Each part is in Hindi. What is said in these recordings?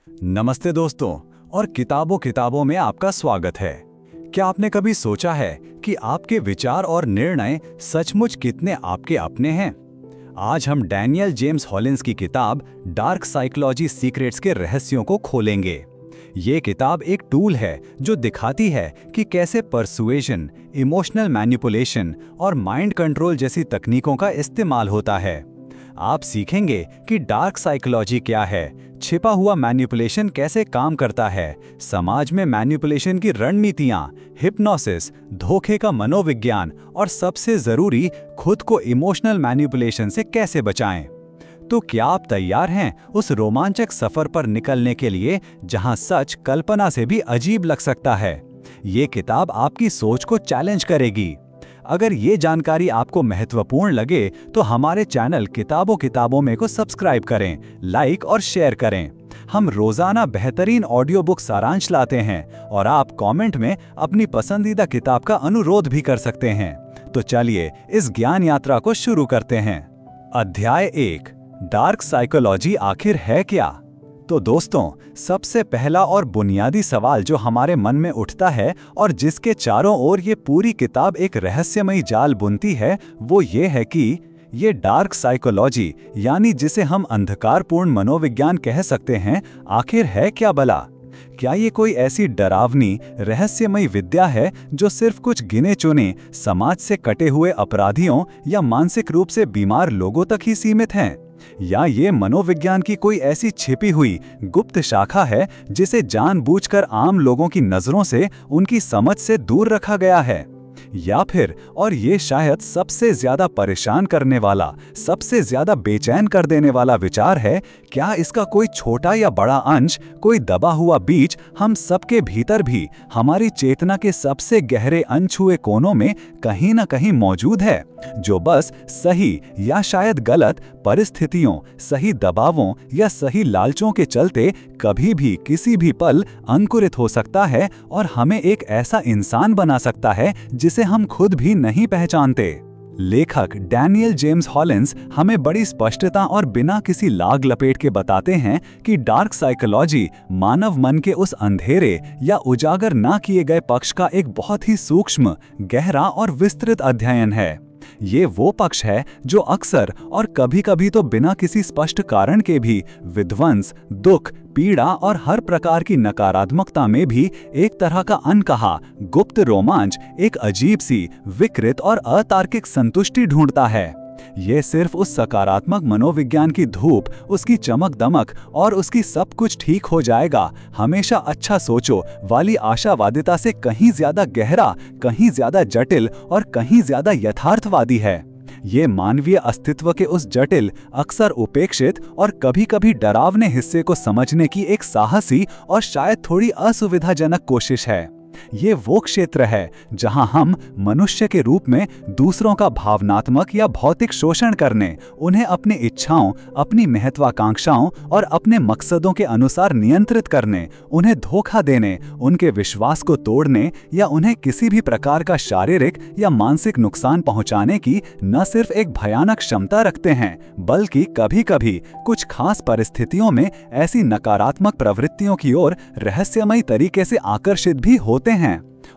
नमस्ते दोस्तों, और किताबों किताबों में आपका स्वागत है। क्या आपने कभी सोचा है कि आपके विचार और निर्णय सचमुच कितने आपके अपने हैं? आज हम डैनियल जेम्स हॉलिन्स की किताब डार्क साइकोलॉजी सीक्रेट्स के रहस्यों को खोलेंगे। ये किताब एक टूल है जो दिखाती है कि कैसे परसुएशन, इमोशनल मैनिपुलेशन और माइंड कंट्रोल जैसी तकनीकों का इस्तेमाल होता है। आप सीखेंगे कि डार्क साइकोलॉजी क्या है, छिपा हुआ मैनिपुलेशन कैसे काम करता है, समाज में मैनिपुलेशन की रणनीतियां, हिप्नोसिस, धोखे का मनोविज्ञान और सबसे जरूरी, खुद को इमोशनल मैनिपुलेशन से कैसे बचाएं। तो क्या आप तैयार हैं उस रोमांचक सफर पर निकलने के लिए जहां सच कल्पना से भी अजीब लग सकता है? ये किताब आपकी सोच को चैलेंज करेगी। अगर ये जानकारी आपको महत्वपूर्ण लगे तो हमारे चैनल किताबों किताबों में को सब्सक्राइब करें, लाइक और शेयर करें। हम रोजाना बेहतरीन ऑडियो बुक सारांश लाते हैं और आप कमेंट में अपनी पसंदीदा किताब का अनुरोध भी कर सकते हैं। तो चलिए इस ज्ञान यात्रा को शुरू करते हैं। अध्याय 1, डार्क साइकोलॉजी आखिर है क्या? तो दोस्तों, सबसे पहला और बुनियादी सवाल जो हमारे मन में उठता है और जिसके चारों ओर ये पूरी किताब एक रहस्यमयी जाल बुनती है, वो ये है कि ये डार्क साइकोलॉजी, यानी जिसे हम अंधकारपूर्ण मनोविज्ञान कह सकते हैं, आखिर है क्या भला? क्या ये कोई ऐसी डरावनी, रहस्यमयी विद्या है जो सिर्फ कुछ गिने चुने, समाज से कटे हुए अपराधियों या मानसिक रूप से बीमार लोगों तक ही सीमित है? या ये मनोविज्ञान की कोई ऐसी छिपी हुई गुप्त शाखा है जिसे जानबूझकर आम लोगों की नजरों से, उनकी समझ से दूर रखा गया है? या फिर, और ये शायद सबसे ज्यादा परेशान करने वाला, सबसे ज्यादा बेचैन कर देने वाला विचार है, क्या इसका कोई छोटा या बड़ा अंश, कोई दबा हुआ बीज हम सबके भीतर भी, हमारी चेतना के सबसे गहरे अनछुए कोनों में कहीं ना कहीं मौजूद है, जो बस सही या शायद गलत परिस्थितियों, सही दबावों या सही लालचों के चलते कभी भी किसी भी पल अंकुरित हो सकता है और हमें एक ऐसा इंसान बना सकता है जिसे हम खुद भी नहीं पहचानते? लेखक डैनियल जेम्स हॉलिन्स हमें बड़ी स्पष्टता और बिना किसी लाग लपेट के बताते हैं कि डार्क साइकोलॉजी मानव मन के उस अंधेरे या उजागर ना किए गए पक्ष का एक बहुत ही सूक्ष्म, गहरा और विस्तृत अध्ययन है। ये वो पक्ष है जो अक्सर और कभी-कभी तो बिना किसी स्पष्ट कारण के भी विध्वंस, दुख, पीड़ा और हर प्रकार की नकारात्मकता में भी एक तरह का अनकहा गुप्त रोमांच, एक अजीब सी, विकृत और अतार्किक संतुष्टि ढूंढता है। ये सिर्फ उस सकारात्मक मनोविज्ञान की धूप, उसकी चमक दमक और उसकी सब कुछ ठीक हो जाएगा, हमेशा अच्छा सोचो वाली आशावादिता से कहीं ज्यादा गहरा, कहीं ज्यादा जटिल और कहीं ज्यादा यथार्थवादी है। ये मानवीय अस्तित्व के उस जटिल, अक्सर उपेक्षित और कभी-कभी डरावने हिस्से को समझने की एक साहसी और शायद थोड़ी असुविधाजनक कोशिश है। ये वो क्षेत्र है जहां हम मनुष्य के रूप में दूसरों का भावनात्मक या भौतिक शोषण करने, उन्हें अपनी इच्छाओं, अपनी महत्वाकांक्षाओं और अपने मकसदों के अनुसार नियंत्रित करने, उन्हें धोखा देने, उनके विश्वास को तोड़ने या उन्हें किसी भी प्रकार का शारीरिक या मानसिक नुकसान पहुंचाने की न सिर्फ एक भयानक क्षमता रखते हैं, बल्कि कभी-कभी कुछ खास परिस्थितियों में ऐसी नकारात्मक प्रवृत्तियों की ओर रहस्यमयी तरीके से आकर्षित भी होते हैं।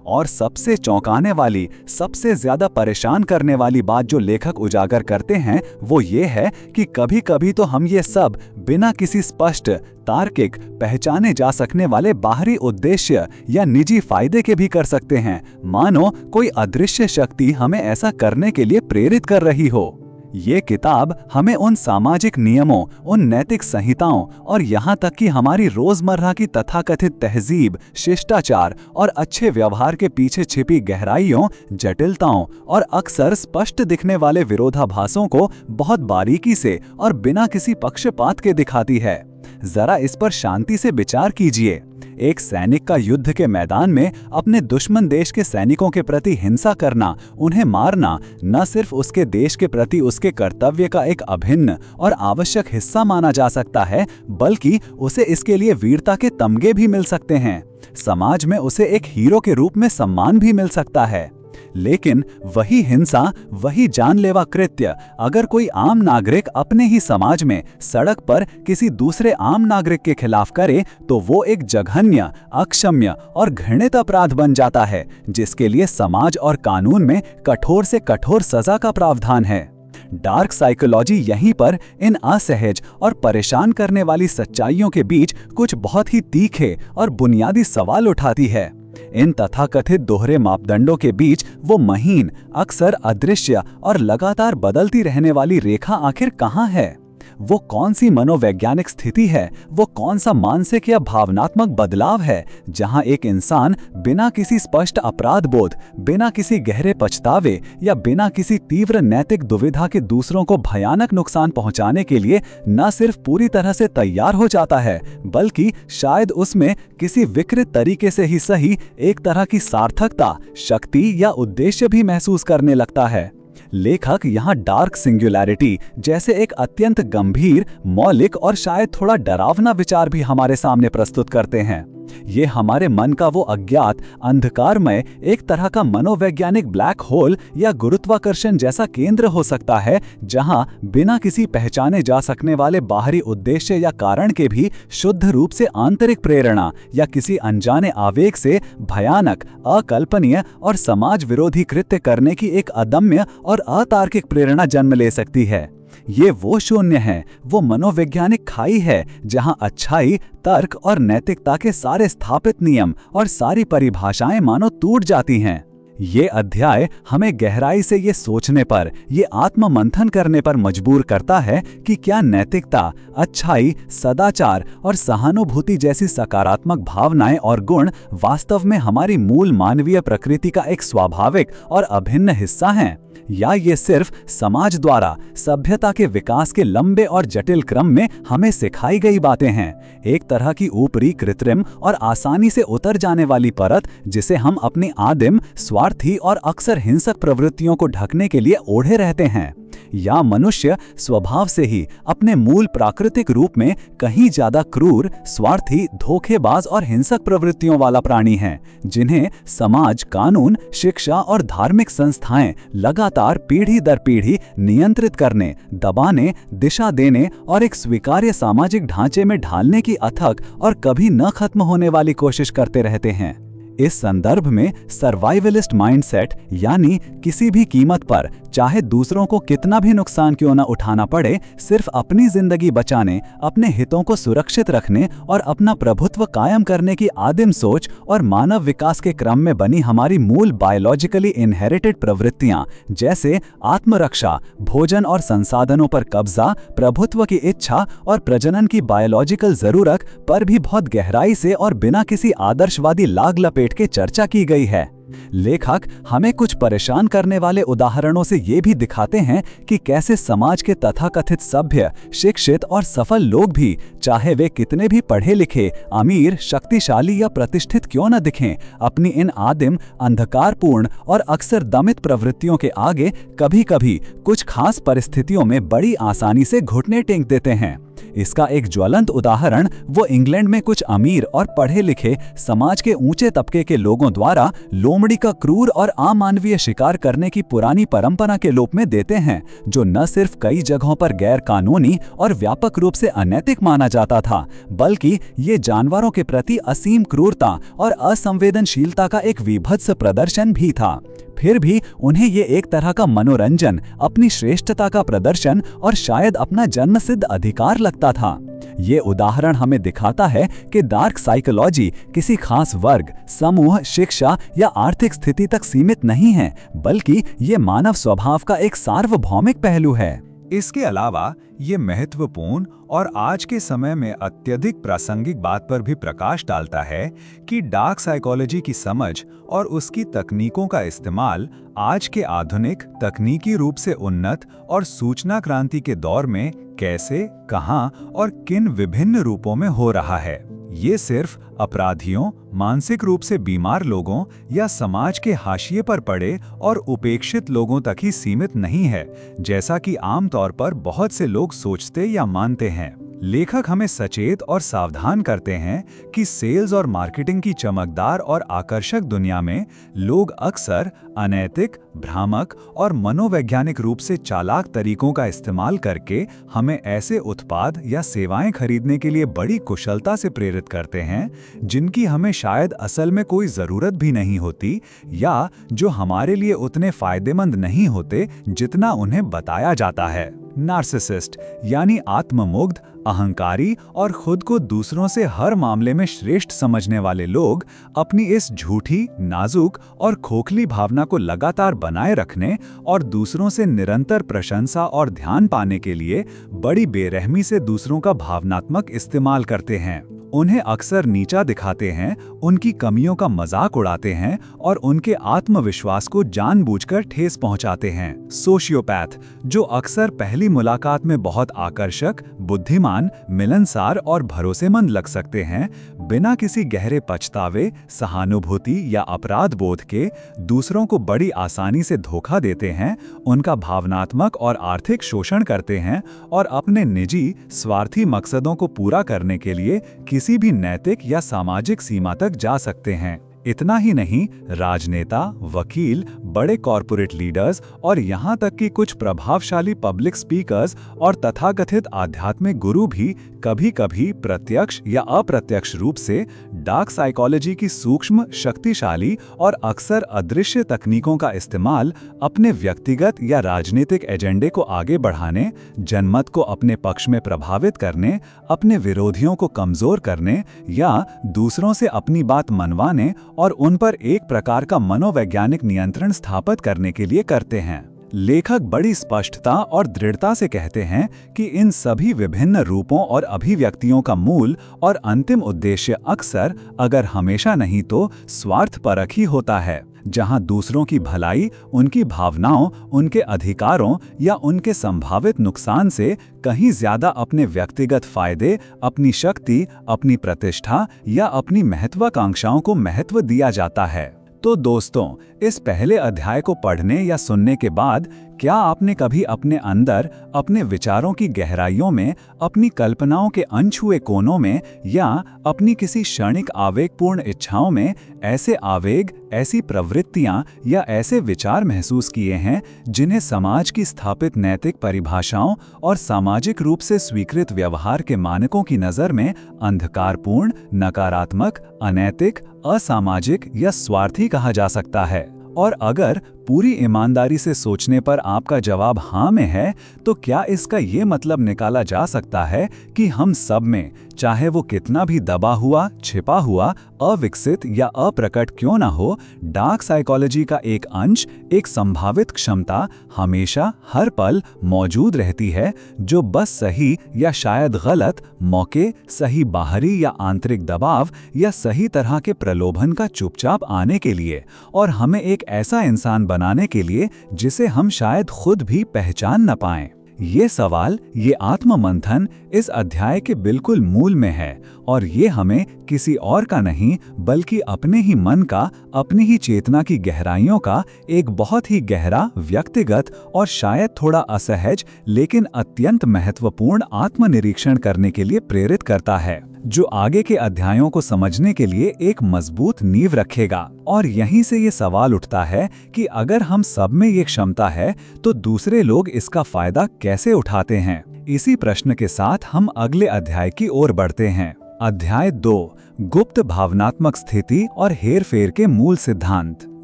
और सबसे चौंकाने वाली, सबसे ज्यादा परेशान करने वाली बात जो लेखक उजागर करते हैं, वो ये है कि कभी-कभी तो हम ये सब बिना किसी स्पष्ट, तार्किक, पहचाने जा सकने वाले बाहरी उद्देश्य या निजी फायदे के भी कर सकते हैं, मानो कोई अदृश्य शक्ति हमें ऐसा करने के लिए प्रेरित कर रही हो। ये किताब हमें उन सामाजिक नियमों, उन नैतिक संहिताओं और यहाँ तक कि हमारी रोजमर्रा की तथाकथित तहजीब, शिष्टाचार और अच्छे व्यवहार के पीछे छिपी गहराइयों, जटिलताओं और अक्सर स्पष्ट दिखने वाले विरोधाभासों को बहुत बारीकी से और बिना किसी पक्षपात के दिखाती है। जरा इस पर शांति से विचार कीजिए। एक सैनिक का युद्ध के मैदान में अपने दुश्मन देश के सैनिकों के प्रति हिंसा करना, उन्हें मारना, न सिर्फ उसके देश के प्रति उसके कर्तव्य का एक अभिन्न और आवश्यक हिस्सा माना जा सकता है, बल्कि उसे इसके लिए वीरता के तमगे भी मिल सकते हैं। समाज में उसे एक हीरो के रूप में सम्मान भी मिल सकता है। लेकिन वही हिंसा, वही जानलेवा कृत्य अगर कोई आम नागरिक अपने ही समाज में सड़क पर किसी दूसरे आम नागरिक के खिलाफ करे तो वो एक जघन्य, अक्षम्य और घृणित अपराध बन जाता है, जिसके लिए समाज और कानून में कठोर से कठोर सजा का प्रावधान है। डार्क साइकोलॉजी यहीं पर इन असहज और परेशान करने वाली सच्चाइयों के बीच कुछ बहुत ही तीखे और बुनियादी सवाल उठाती है। इन तथाकथित दोहरे मापदंडों के बीच वो महीन, अक्सर अदृश्य और लगातार बदलती रहने वाली रेखा आखिर कहाँ है? वो कौन सी मनोवैज्ञानिक स्थिति है, वो कौन सा मानसिक या भावनात्मक बदलाव है जहां एक इंसान बिना किसी स्पष्ट अपराध बोध, बिना किसी गहरे पछतावे या बिना किसी तीव्र नैतिक दुविधा के दूसरों को भयानक नुकसान पहुंचाने के लिए न सिर्फ पूरी तरह से तैयार हो जाता है, बल्कि शायद उसमें किसी विकृत तरीके से ही सही एक तरह की सार्थकता, शक्ति या उद्देश्य भी महसूस करने लगता है। लेखक यहाँ डार्क सिंगुलैरिटी जैसे एक अत्यंत गंभीर, मौलिक और शायद थोड़ा डरावना विचार भी हमारे सामने प्रस्तुत करते हैं। ये हमारे मन का वो अज्ञात, अंधकारमय, एक तरह का मनोवैज्ञानिक ब्लैक होल या गुरुत्वाकर्षण जैसा केंद्र हो सकता है, जहां बिना किसी पहचाने जा सकने वाले बाहरी उद्देश्य या कारण के भी शुद्ध रूप से आंतरिक प्रेरणा या किसी अनजाने आवेग से भयानक, अकल्पनीय और समाज विरोधी कृत्य करने की एक अदम्य और अतार्किक प्रेरणा जन्म ले सकती है। ये वो शून्य है, वो मनोवैज्ञानिक खाई है जहां अच्छाई, तर्क और नैतिकता के सारे स्थापित नियम और सारी परिभाषाएं मानो टूट जाती हैं। ये अध्याय हमें गहराई से ये सोचने पर, ये आत्ममंथन करने पर मजबूर करता है कि क्या नैतिकता, अच्छाई, सदाचार और सहानुभूति जैसी सकारात्मक भावनाएं और गुण वास्तव में हमारी मूल मानवीय प्रकृति का एक स्वाभाविक और अभिन्न हिस्सा हैं, या ये सिर्फ समाज द्वारा सभ्यता के विकास के लंबे और जटिल क्रम में हमें सिखाई गई बातें हैं, एक तरह की ऊपरी, कृत्रिम और आसानी से उतर जाने वाली परत जिसे हम अपनी आदिम, स्वार्थी और अक्सर हिंसक प्रवृत्तियों को ढकने के लिए ओढ़े रहते हैं। या मनुष्य स्वभाव से ही अपने मूल प्राकृतिक रूप में कहीं ज्यादा क्रूर, स्वार्थी, धोखेबाज और हिंसक प्रवृत्तियों वाला प्राणी है, जिन्हें समाज, कानून, शिक्षा और धार्मिक संस्थाएं लगातार पीढ़ी दर पीढ़ी नियंत्रित करने, दबाने, दिशा देने और एक स्वीकार्य सामाजिक ढांचे में ढालने की अथक और कभी न खत्म होने वाली कोशिश करते रहते हैं। इस संदर्भ में सर्वाइवलिस्ट माइंडसेट, यानी किसी भी कीमत पर, चाहे दूसरों को कितना भी नुकसान क्यों न उठाना पड़े, सिर्फ अपनी जिंदगी बचाने, अपने हितों को सुरक्षित रखने और अपना प्रभुत्व कायम करने की आदिम सोच और मानव विकास के क्रम में बनी हमारी मूल बायोलॉजिकली इनहेरिटेड प्रवृत्तियां, जैसे आत्मरक्षा, भोजन और संसाधनों पर कब्जा, प्रभुत्व की इच्छा और प्रजनन की बायोलॉजिकल जरूरत पर भी बहुत गहराई से और बिना किसी आदर्शवादी लाग लपेट के चर्चा की गई है। लेखक हमें कुछ परेशान करने वाले उदाहरणों से ये भी दिखाते हैं कि कैसे समाज के तथाकथित सभ्य, शिक्षित और सफल लोग भी, चाहे वे कितने भी पढ़े लिखे, अमीर, शक्तिशाली या प्रतिष्ठित क्यों न दिखें, अपनी इन आदिम, अंधकारपूर्ण और अक्सर दमित प्रवृत्तियों के आगे कभी-कभी कुछ खास परिस्थितियों में बड़ी आसानी से घुटने टेक देते हैं। इसका एक ज्वलंत उदाहरण वो इंग्लैंड में कुछ अमीर और पढ़े लिखे समाज के ऊंचे तबके के लोगों द्वारा लोमड़ी का क्रूर और अमानवीय शिकार करने की पुरानी परंपरा के लोप में देते हैं, जो न सिर्फ कई जगहों पर गैर कानूनी और व्यापक रूप से अनैतिक माना जाता था, बल्कि ये जानवरों के प्रति असीम क्रूरता और असंवेदनशीलता का एक विभत्स प्रदर्शन भी था। फिर भी उन्हें ये एक तरह का मनोरंजन, अपनी श्रेष्ठता का प्रदर्शन और शायद अपना जन्मसिद्ध अधिकार लगता था। ये उदाहरण हमें दिखाता है कि डार्क साइकोलॉजी किसी खास वर्ग, समूह, शिक्षा या आर्थिक स्थिति तक सीमित नहीं है, बल्कि ये मानव स्वभाव का एक सार्वभौमिक पहलू है। इसके अलावा ये महत्वपूर्ण और आज के समय में अत्यधिक प्रासंगिक बात पर भी प्रकाश डालता है कि डार्क साइकोलॉजी की समझ और उसकी तकनीकों का इस्तेमाल आज के आधुनिक, तकनीकी रूप से उन्नत और सूचना क्रांति के दौर में कैसे, कहां और किन विभिन्न रूपों में हो रहा है। ये सिर्फ अपराधियों, मानसिक रूप से बीमार लोगों या समाज के हाशिए पर पड़े और उपेक्षित लोगों तक ही सीमित नहीं है, जैसा कि आमतौर पर बहुत से लोग सोचते या मानते हैं। लेखक हमें सचेत और सावधान करते हैं कि सेल्स और मार्केटिंग की चमकदार और आकर्षक दुनिया में लोग अक्सर अनैतिक, भ्रामक और मनोवैज्ञानिक रूप से चालाक तरीकों का इस्तेमाल करके हमें ऐसे उत्पाद या सेवाएं खरीदने के लिए बड़ी कुशलता से प्रेरित करते हैं जिनकी हमें शायद असल में कोई ज़रूरत भी नहीं होती या जो हमारे लिए उतने फायदेमंद नहीं होते जितना उन्हें बताया जाता है। नार्सिसिस्ट यानी आत्ममुग्ध, अहंकारी और खुद को दूसरों से हर मामले में श्रेष्ठ समझने वाले लोग अपनी इस झूठी, नाजुक और खोखली भावना को लगातार बनाए रखने और दूसरों से निरंतर प्रशंसा और ध्यान पाने के लिए बड़ी बेरहमी से दूसरों का भावनात्मक इस्तेमाल करते हैं। उन्हें अक्सर नीचा दिखाते हैं, उनकी कमियों का मजाक उड़ाते हैं और उनके आत्मविश्वास को जानबूझकर ठेस पहुंचाते हैं। सोशियोपैथ, जो अक्सर पहली मुलाकात में बहुत आकर्षक, बुद्धिमान, मिलनसार और भरोसेमंद लग सकते हैं, बिना किसी गहरे पछतावे, सहानुभूति या अपराध बोध के दूसरों को बड़ी आसानी से धोखा देते हैं, उनका भावनात्मक और आर्थिक शोषण करते हैं और अपने निजी, स्वार्थी मकसदों को पूरा करने के लिए किसी भी नैतिक या सामाजिक सीमा तक जा सकते हैं। इतना ही नहीं, राजनेता, वकील, बड़े कॉरपोरेट लीडर्स और यहाँ तक कि कुछ प्रभावशाली पब्लिक स्पीकर्स और तथाकथित आध्यात्मिक गुरु भी कभी-कभी प्रत्यक्ष या अप्रत्यक्ष रूप से डार्क साइकोलॉजी की सूक्ष्म, शक्तिशाली और अक्सर अदृश्य तकनीकों का इस्तेमाल अपने व्यक्तिगत या राजनीतिक एजेंडे को आगे बढ़ाने, जनमत को अपने पक्ष में प्रभावित करने, अपने विरोधियों को कमजोर करने या दूसरों से अपनी बात मनवाने और उन पर एक प्रकार का मनोवैज्ञानिक नियंत्रण स्थापित करने के लिए करते हैं। लेखक बड़ी स्पष्टता और दृढ़ता से कहते हैं कि इन सभी विभिन्न रूपों और अभिव्यक्तियों का मूल और अंतिम उद्देश्य अक्सर, अगर हमेशा नहीं तो स्वार्थपरक ही होता है, जहां दूसरों की भलाई, उनकी भावनाओं, उनके अधिकारों या उनके संभावित नुकसान से कहीं ज्यादा अपने व्यक्तिगत फायदे, अपनी शक्ति, अपनी प्रतिष्ठा या अपनी महत्वाकांक्षाओं को महत्व दिया जाता है। तो दोस्तों, इस पहले अध्याय को पढ़ने या सुनने के बाद क्या आपने कभी अपने अंदर, अपने विचारों की गहराइयों में, अपनी कल्पनाओं के अनछुए कोनों में या अपनी किसी क्षणिक आवेगपूर्ण इच्छाओं में ऐसे आवेग, ऐसी प्रवृत्तियां या ऐसे विचार महसूस किए हैं जिन्हें समाज की स्थापित नैतिक परिभाषाओं और सामाजिक रूप से स्वीकृत व्यवहार के मानकों की नज़र में अंधकारपूर्ण, नकारात्मक, अनैतिक, असामाजिक या स्वार्थी कहा जा सकता है? और अगर पूरी ईमानदारी से सोचने पर आपका जवाब हाँ में है, तो क्या इसका ये मतलब निकाला जा सकता है कि हम सब में, चाहे वो कितना भी दबा हुआ, छिपा हुआ, अविकसित या अप्रकट क्यों ना हो, डार्क साइकोलॉजी का एक अंश, एक संभावित क्षमता हमेशा हर पल मौजूद रहती है, जो बस सही या शायद गलत मौके, सही बाहरी या आंतरिक दबाव या सही तरह के प्रलोभन का चुपचाप आने के लिए और हमें एक ऐसा इंसान बनाने के लिए जिसे हम शायद खुद भी पहचान न पाएं? ये सवाल, ये आत्ममंथन इस अध्याय के बिल्कुल मूल में है और ये हमें किसी और का नहीं बल्कि अपने ही मन का, अपनी ही चेतना की गहराइयों का एक बहुत ही गहरा, व्यक्तिगत और शायद थोड़ा असहज लेकिन अत्यंत महत्वपूर्ण आत्मनिरीक्षण करने के लिए प्रेरित करता है, जो आगे के अध्यायों को समझने के लिए एक मजबूत नींव रखेगा। और यहीं से ये सवाल उठता है कि अगर हम सब में ये क्षमता है तो दूसरे लोग इसका फायदा कैसे उठाते हैं? इसी प्रश्न के साथ हम अगले अध्याय की ओर बढ़ते हैं। अध्याय 2, गुप्त भावनात्मक स्थिति और हेरफेर के मूल सिद्धांत।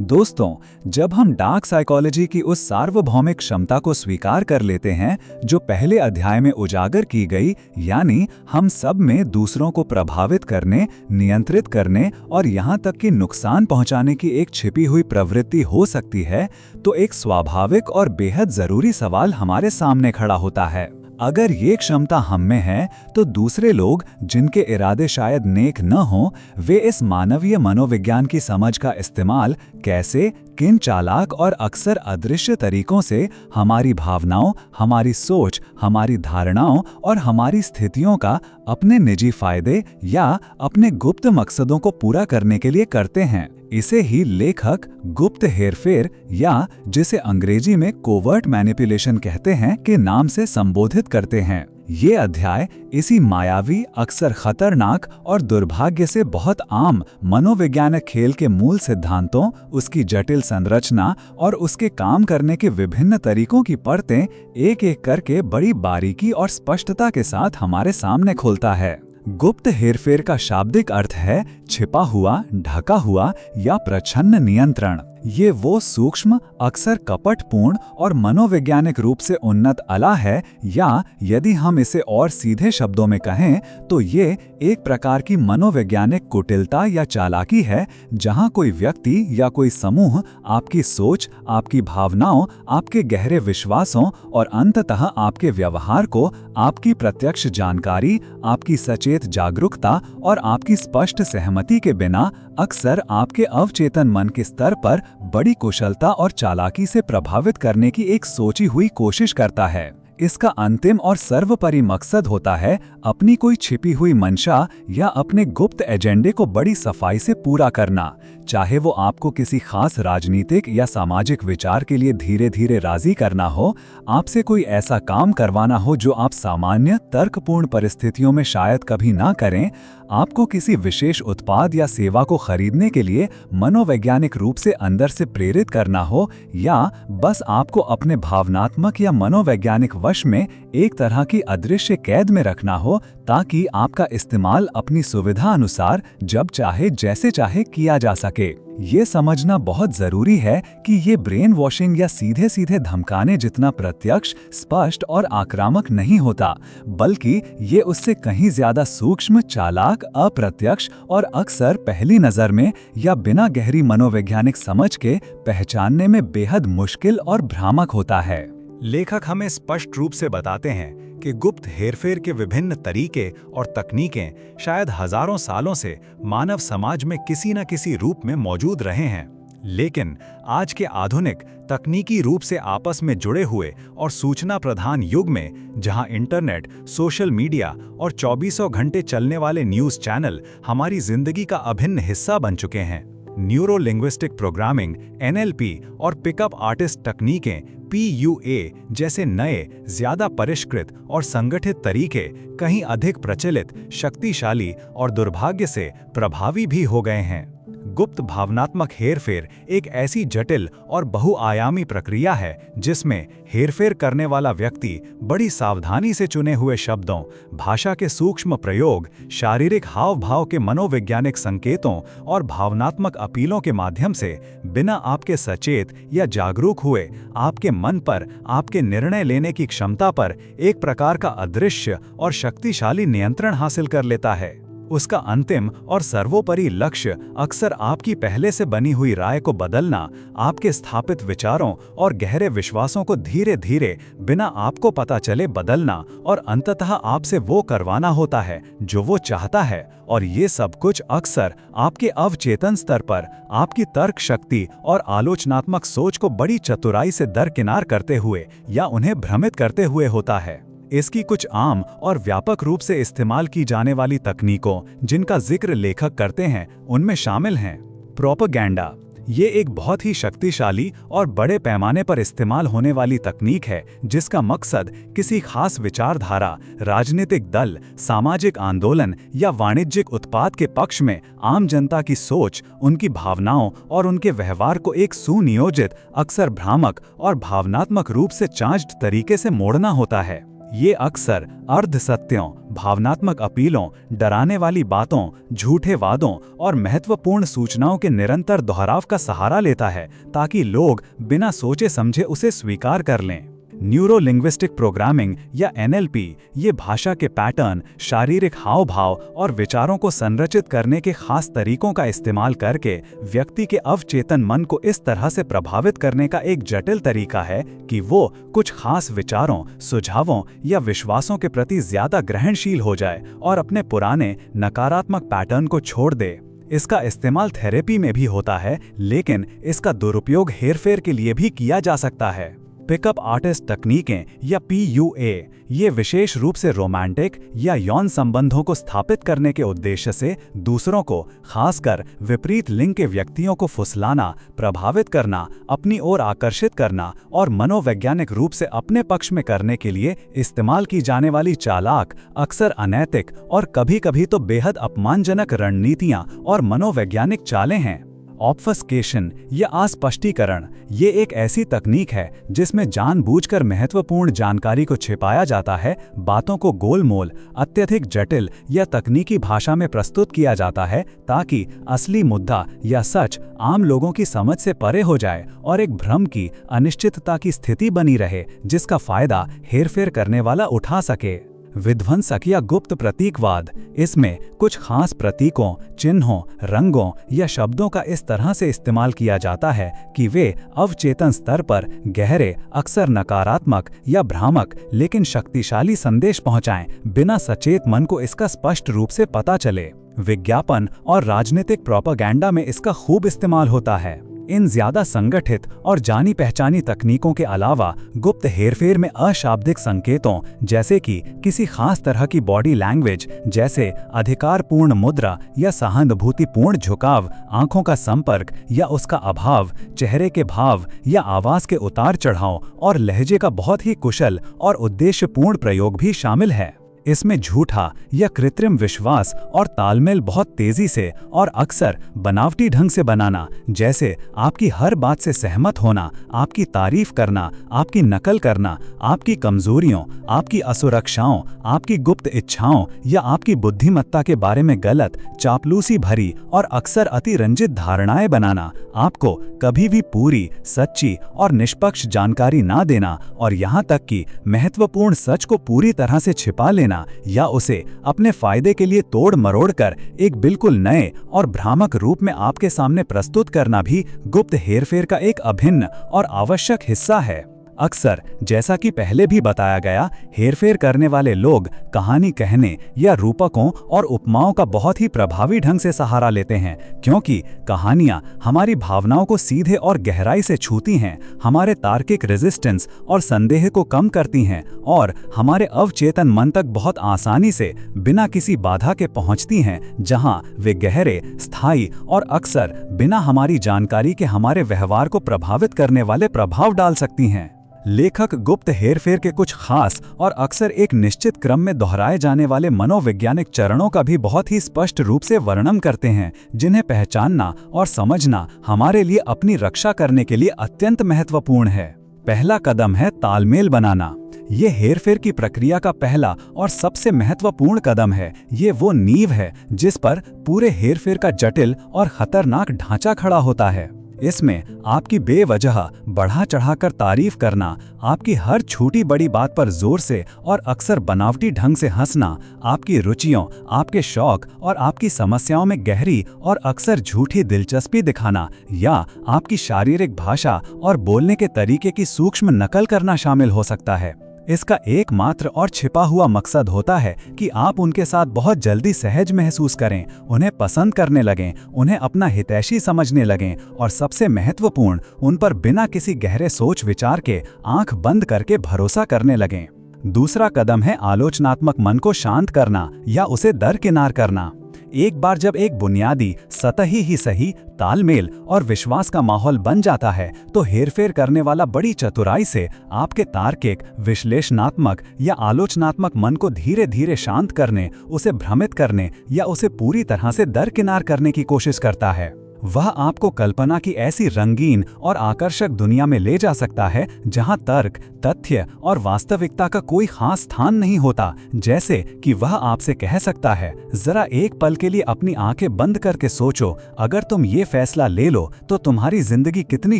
दोस्तों, जब हम डार्क साइकोलॉजी की उस सार्वभौमिक क्षमता को स्वीकार कर लेते हैं जो पहले अध्याय में उजागर की गई, यानी हम सब में दूसरों को प्रभावित करने, नियंत्रित करने और यहाँ तक कि नुकसान पहुँचाने की एक छिपी हुई प्रवृत्ति हो सकती है, तो एक स्वाभाविक और बेहद जरूरी सवाल हमारे सामने खड़ा होता है। अगर ये क्षमता हम में है, तो दूसरे लोग जिनके इरादे शायद नेक न हों, वे इस मानवीय मनोविज्ञान की समझ का इस्तेमाल कैसे, किन चालाक और अक्सर अदृश्य तरीकों से हमारी भावनाओं, हमारी सोच, हमारी धारणाओं और हमारी स्थितियों का अपने निजी फायदे या अपने गुप्त मकसदों को पूरा करने के लिए करते हैं। इसे ही लेखक गुप्त हेरफेर या जिसे अंग्रेजी में कोवर्ट मैनिपुलेशन कहते हैं के नाम से संबोधित करते हैं। ये अध्याय इसी मायावी, अक्सर खतरनाक और दुर्भाग्य से बहुत आम मनोवैज्ञानिक खेल के मूल सिद्धांतों, उसकी जटिल संरचना और उसके काम करने के विभिन्न तरीकों की परतें एक एक करके बड़ी बारीकी और स्पष्टता के साथ हमारे सामने खोलता है। गुप्त हेरफेर का शाब्दिक अर्थ है छिपा हुआ, ढका हुआ या प्रच्छन्न नियंत्रण। ये वो सूक्ष्म, अक्सर कपटपूर्ण और मनोवैज्ञानिक रूप से उन्नत अला है, या यदि हम इसे और सीधे शब्दों में कहें तो ये एक प्रकार की मनोवैज्ञानिक कुटिलता या चालाकी है, जहां कोई व्यक्ति या कोई समूह आपकी सोच, आपकी भावनाओं, आपके गहरे विश्वासों और अंततः आपके व्यवहार को आपकी प्रत्यक्ष जानकारी, आपकी सचेत जागरूकता और आपकी स्पष्ट सहमति के बिना अक्सर आपके अवचेतन मन के स्तर पर बड़ी कुशलता और चालाकी से प्रभावित करने की एक सोची हुई कोशिश करता है। इसका अंतिम और सर्वोपरि मकसद होता है अपनी कोई छिपी हुई मंशा या अपने गुप्त एजेंडे को बड़ी सफाई से पूरा करना, चाहे वो आपको किसी खास राजनीतिक या सामाजिक विचार के लिए धीरे धीरे राजी करना हो, आपसे कोई ऐसा काम करवाना हो जो आप सामान्य तर्कपूर्ण परिस्थितियों में शायद कभी ना करें, आपको किसी विशेष उत्पाद या सेवा को खरीदने के लिए मनोवैज्ञानिक रूप से अंदर से प्रेरित करना हो, या बस आपको अपने भावनात्मक या मनोवैज्ञानिक वश में एक तरह की अदृश्य कैद में रखना हो, ताकि आपका इस्तेमाल अपनी सुविधा अनुसार जब चाहे जैसे चाहे किया जा सके। ये समझना बहुत जरूरी है कि ये ब्रेन वॉशिंग या सीधे सीधे धमकाने जितना प्रत्यक्ष, स्पष्ट और आक्रामक नहीं होता, बल्कि ये उससे कहीं ज्यादा सूक्ष्म, चालाक, अप्रत्यक्ष और अक्सर पहली नजर में या बिना गहरी मनोवैज्ञानिक समझ के पहचानने में बेहद मुश्किल और भ्रामक होता है। लेखक हमें स्पष्ट रूप से बताते हैं कि गुप्त हेरफेर के विभिन्न तरीके और तकनीकें शायद हजारों सालों से मानव समाज में किसी न किसी रूप में मौजूद रहे हैं, लेकिन आज के आधुनिक तकनीकी रूप से आपस में जुड़े हुए और सूचना प्रधान युग में, जहां इंटरनेट, सोशल मीडिया और 24 घंटे चलने वाले न्यूज़ चैनल हमारी जिंदगी का अभिन्न हिस्सा बन चुके हैं, न्यूरो लिंग्विस्टिक प्रोग्रामिंग (NLP) और पिकअप आर्टिस्ट तकनीकें PUA जैसे नए, ज्यादा परिष्कृत और संगठित तरीके कहीं अधिक प्रचलित, शक्तिशाली और दुर्भाग्य से प्रभावी भी हो गए हैं। गुप्त भावनात्मक हेरफेर एक ऐसी जटिल और बहुआयामी प्रक्रिया है जिसमें हेरफेर करने वाला व्यक्ति बड़ी सावधानी से चुने हुए शब्दों, भाषा के सूक्ष्म प्रयोग, शारीरिक हाव भाव के मनोवैज्ञानिक संकेतों और भावनात्मक अपीलों के माध्यम से बिना आपके सचेत या जागरूक हुए आपके मन पर, आपके निर्णय लेने की क्षमता पर एक प्रकार का अदृश्य और शक्तिशाली नियंत्रण हासिल कर लेता है। उसका अंतिम और सर्वोपरि लक्ष्य अक्सर आपकी पहले से बनी हुई राय को बदलना, आपके स्थापित विचारों और गहरे विश्वासों को धीरे धीरे बिना आपको पता चले बदलना और अंततः आपसे वो करवाना होता है जो वो चाहता है। और ये सब कुछ अक्सर आपके अवचेतन स्तर पर आपकी तर्क शक्ति और आलोचनात्मक सोच को बड़ी चतुराई से दरकिनार करते हुए या उन्हें भ्रमित करते हुए होता है। इसकी कुछ आम और व्यापक रूप से इस्तेमाल की जाने वाली तकनीकों जिनका जिक्र लेखक करते हैं, उनमें शामिल हैं प्रोपेगेंडा। ये एक बहुत ही शक्तिशाली और बड़े पैमाने पर इस्तेमाल होने वाली तकनीक है जिसका मकसद किसी खास विचारधारा, राजनीतिक दल, सामाजिक आंदोलन या वाणिज्यिक उत्पाद के पक्ष में आम जनता की सोच, उनकी भावनाओं और उनके व्यवहार को एक सुनियोजित, अक्सर भ्रामक और भावनात्मक रूप से चार्ज्ड तरीके से मोड़ना होता है। ये अक्सर अर्ध सत्यों, भावनात्मक अपीलों, डराने वाली बातों, झूठे वादों और महत्वपूर्ण सूचनाओं के निरंतर दोहराव का सहारा लेता है ताकि लोग बिना सोचे समझे उसे स्वीकार कर लें। न्यूरो लिंग्विस्टिक प्रोग्रामिंग या NLP ये भाषा के पैटर्न, शारीरिक हाव भाव और विचारों को संरचित करने के खास तरीकों का इस्तेमाल करके व्यक्ति के अवचेतन मन को इस तरह से प्रभावित करने का एक जटिल तरीका है कि वो कुछ खास विचारों, सुझावों या विश्वासों के प्रति ज्यादा ग्रहणशील हो जाए और अपने पुराने नकारात्मक पैटर्न को छोड़ दे। इसका इस्तेमाल थेरेपी में भी होता है, लेकिन इसका दुरुपयोग हेरफेर के लिए भी किया जा सकता है। पिकअप आर्टिस्ट तकनीकें या PUA ये विशेष रूप से रोमांटिक या यौन संबंधों को स्थापित करने के उद्देश्य से दूसरों को, खासकर विपरीत लिंग के व्यक्तियों को फुसलाना, प्रभावित करना, अपनी ओर आकर्षित करना और मनोवैज्ञानिक रूप से अपने पक्ष में करने के लिए इस्तेमाल की जाने वाली चालाक, अक्सर अनैतिक और कभी-कभी तो बेहद अपमानजनक रणनीतियां और मनोवैज्ञानिक चालें हैं। ऑब्फस्केशन या अस्पष्टीकरण ये एक ऐसी तकनीक है जिसमें जानबूझकर महत्वपूर्ण जानकारी को छिपाया जाता है, बातों को गोलमोल, अत्यधिक जटिल या तकनीकी भाषा में प्रस्तुत किया जाता है ताकि असली मुद्दा या सच आम लोगों की समझ से परे हो जाए और एक भ्रम की, अनिश्चितता की स्थिति बनी रहे जिसका फायदा हेरफेर करने वाला उठा सके। विध्वंसक या गुप्त प्रतीकवाद इसमें कुछ खास प्रतीकों, चिन्हों, रंगों या शब्दों का इस तरह से इस्तेमाल किया जाता है कि वे अवचेतन स्तर पर गहरे, अक्सर नकारात्मक या भ्रामक लेकिन शक्तिशाली संदेश पहुंचाएं, बिना सचेत मन को इसका स्पष्ट रूप से पता चले। विज्ञापन और राजनीतिक प्रोपेगेंडा में इसका खूब इस्तेमाल होता है। इन ज्यादा संगठित और जानी पहचानी तकनीकों के अलावा गुप्त हेरफेर में अशाब्दिक संकेतों जैसे कि किसी खास तरह की बॉडी लैंग्वेज जैसे अधिकारपूर्ण मुद्रा या सहानुभूतिपूर्ण झुकाव, आंखों का संपर्क या उसका अभाव, चेहरे के भाव या आवाज के उतार चढ़ाव और लहजे का बहुत ही कुशल और उद्देश्यपूर्ण प्रयोग भी शामिल है। इसमें झूठा या कृत्रिम विश्वास और तालमेल बहुत तेजी से और अक्सर बनावटी ढंग से बनाना, जैसे आपकी हर बात से सहमत होना, आपकी तारीफ करना, आपकी नकल करना, आपकी कमजोरियों, आपकी असुरक्षाओं, आपकी गुप्त इच्छाओं या आपकी बुद्धिमत्ता के बारे में गलत, चापलूसी भरी और अक्सर अतिरंजित धारणाएं बनाना, आपको कभी भी पूरी, सच्ची और निष्पक्ष जानकारी ना देना और यहाँ तक कि महत्वपूर्ण सच को पूरी तरह से छिपा लेना या उसे अपने फायदे के लिए तोड़ मरोड़ कर एक बिल्कुल नए और भ्रामक रूप में आपके सामने प्रस्तुत करना भी गुप्त हेरफेर का एक अभिन्न और आवश्यक हिस्सा है। अक्सर जैसा कि पहले भी बताया गया, हेरफेर करने वाले लोग कहानी कहने या रूपकों और उपमाओं का बहुत ही प्रभावी ढंग से सहारा लेते हैं, क्योंकि कहानियां हमारी भावनाओं को सीधे और गहराई से छूती हैं, हमारे तार्किक रेजिस्टेंस और संदेह को कम करती हैं और हमारे अवचेतन मन तक बहुत आसानी से बिना किसी बाधा के पहुंचती हैं, जहां वे गहरे, स्थायी और अक्सर बिना हमारी जानकारी के हमारे व्यवहार को प्रभावित करने वाले प्रभाव डाल सकती हैं। लेखक गुप्त हेरफेर के कुछ खास और अक्सर एक निश्चित क्रम में दोहराए जाने वाले मनोवैज्ञानिक चरणों का भी बहुत ही स्पष्ट रूप से वर्णन करते हैं, जिन्हें पहचानना और समझना हमारे लिए अपनी रक्षा करने के लिए अत्यंत महत्वपूर्ण है। पहला कदम है तालमेल बनाना। ये हेरफेर की प्रक्रिया का पहला और सबसे महत्वपूर्ण कदम है। ये वो नींव है जिस पर पूरे हेरफेर का जटिल और खतरनाक ढांचा खड़ा होता है। इसमें आपकी बेवजह बढ़ा चढ़ाकर तारीफ करना, आपकी हर छोटी बड़ी बात पर जोर से और अक्सर बनावटी ढंग से हंसना, आपकी रुचियों, आपके शौक और आपकी समस्याओं में गहरी और अक्सर झूठी दिलचस्पी दिखाना या आपकी शारीरिक भाषा और बोलने के तरीके की सूक्ष्म नकल करना शामिल हो सकता है। इसका एकमात्र और छिपा हुआ मकसद होता है कि आप उनके साथ बहुत जल्दी सहज महसूस करें, उन्हें पसंद करने लगें, उन्हें अपना हितैषी समझने लगें और सबसे महत्वपूर्ण, उन पर बिना किसी गहरे सोच विचार के आंख बंद करके भरोसा करने लगें। दूसरा कदम है आलोचनात्मक मन को शांत करना या उसे दरकिनार करना। एक बार जब एक बुनियादी, सतही ही सही तालमेल और विश्वास का माहौल बन जाता है, तो हेरफेर करने वाला बड़ी चतुराई से आपके तार्किक, विश्लेषणात्मक या आलोचनात्मक मन को धीरे धीरे शांत करने, उसे भ्रमित करने या उसे पूरी तरह से दरकिनार करने की कोशिश करता है। वह आपको कल्पना की ऐसी रंगीन और आकर्षक दुनिया में ले जा सकता है जहां तर्क, तथ्य और वास्तविकता का कोई खास स्थान नहीं होता। जैसे कि वह आपसे कह सकता है, जरा एक पल के लिए अपनी आंखें बंद करके सोचो, अगर तुम ये फैसला ले लो तो तुम्हारी जिंदगी कितनी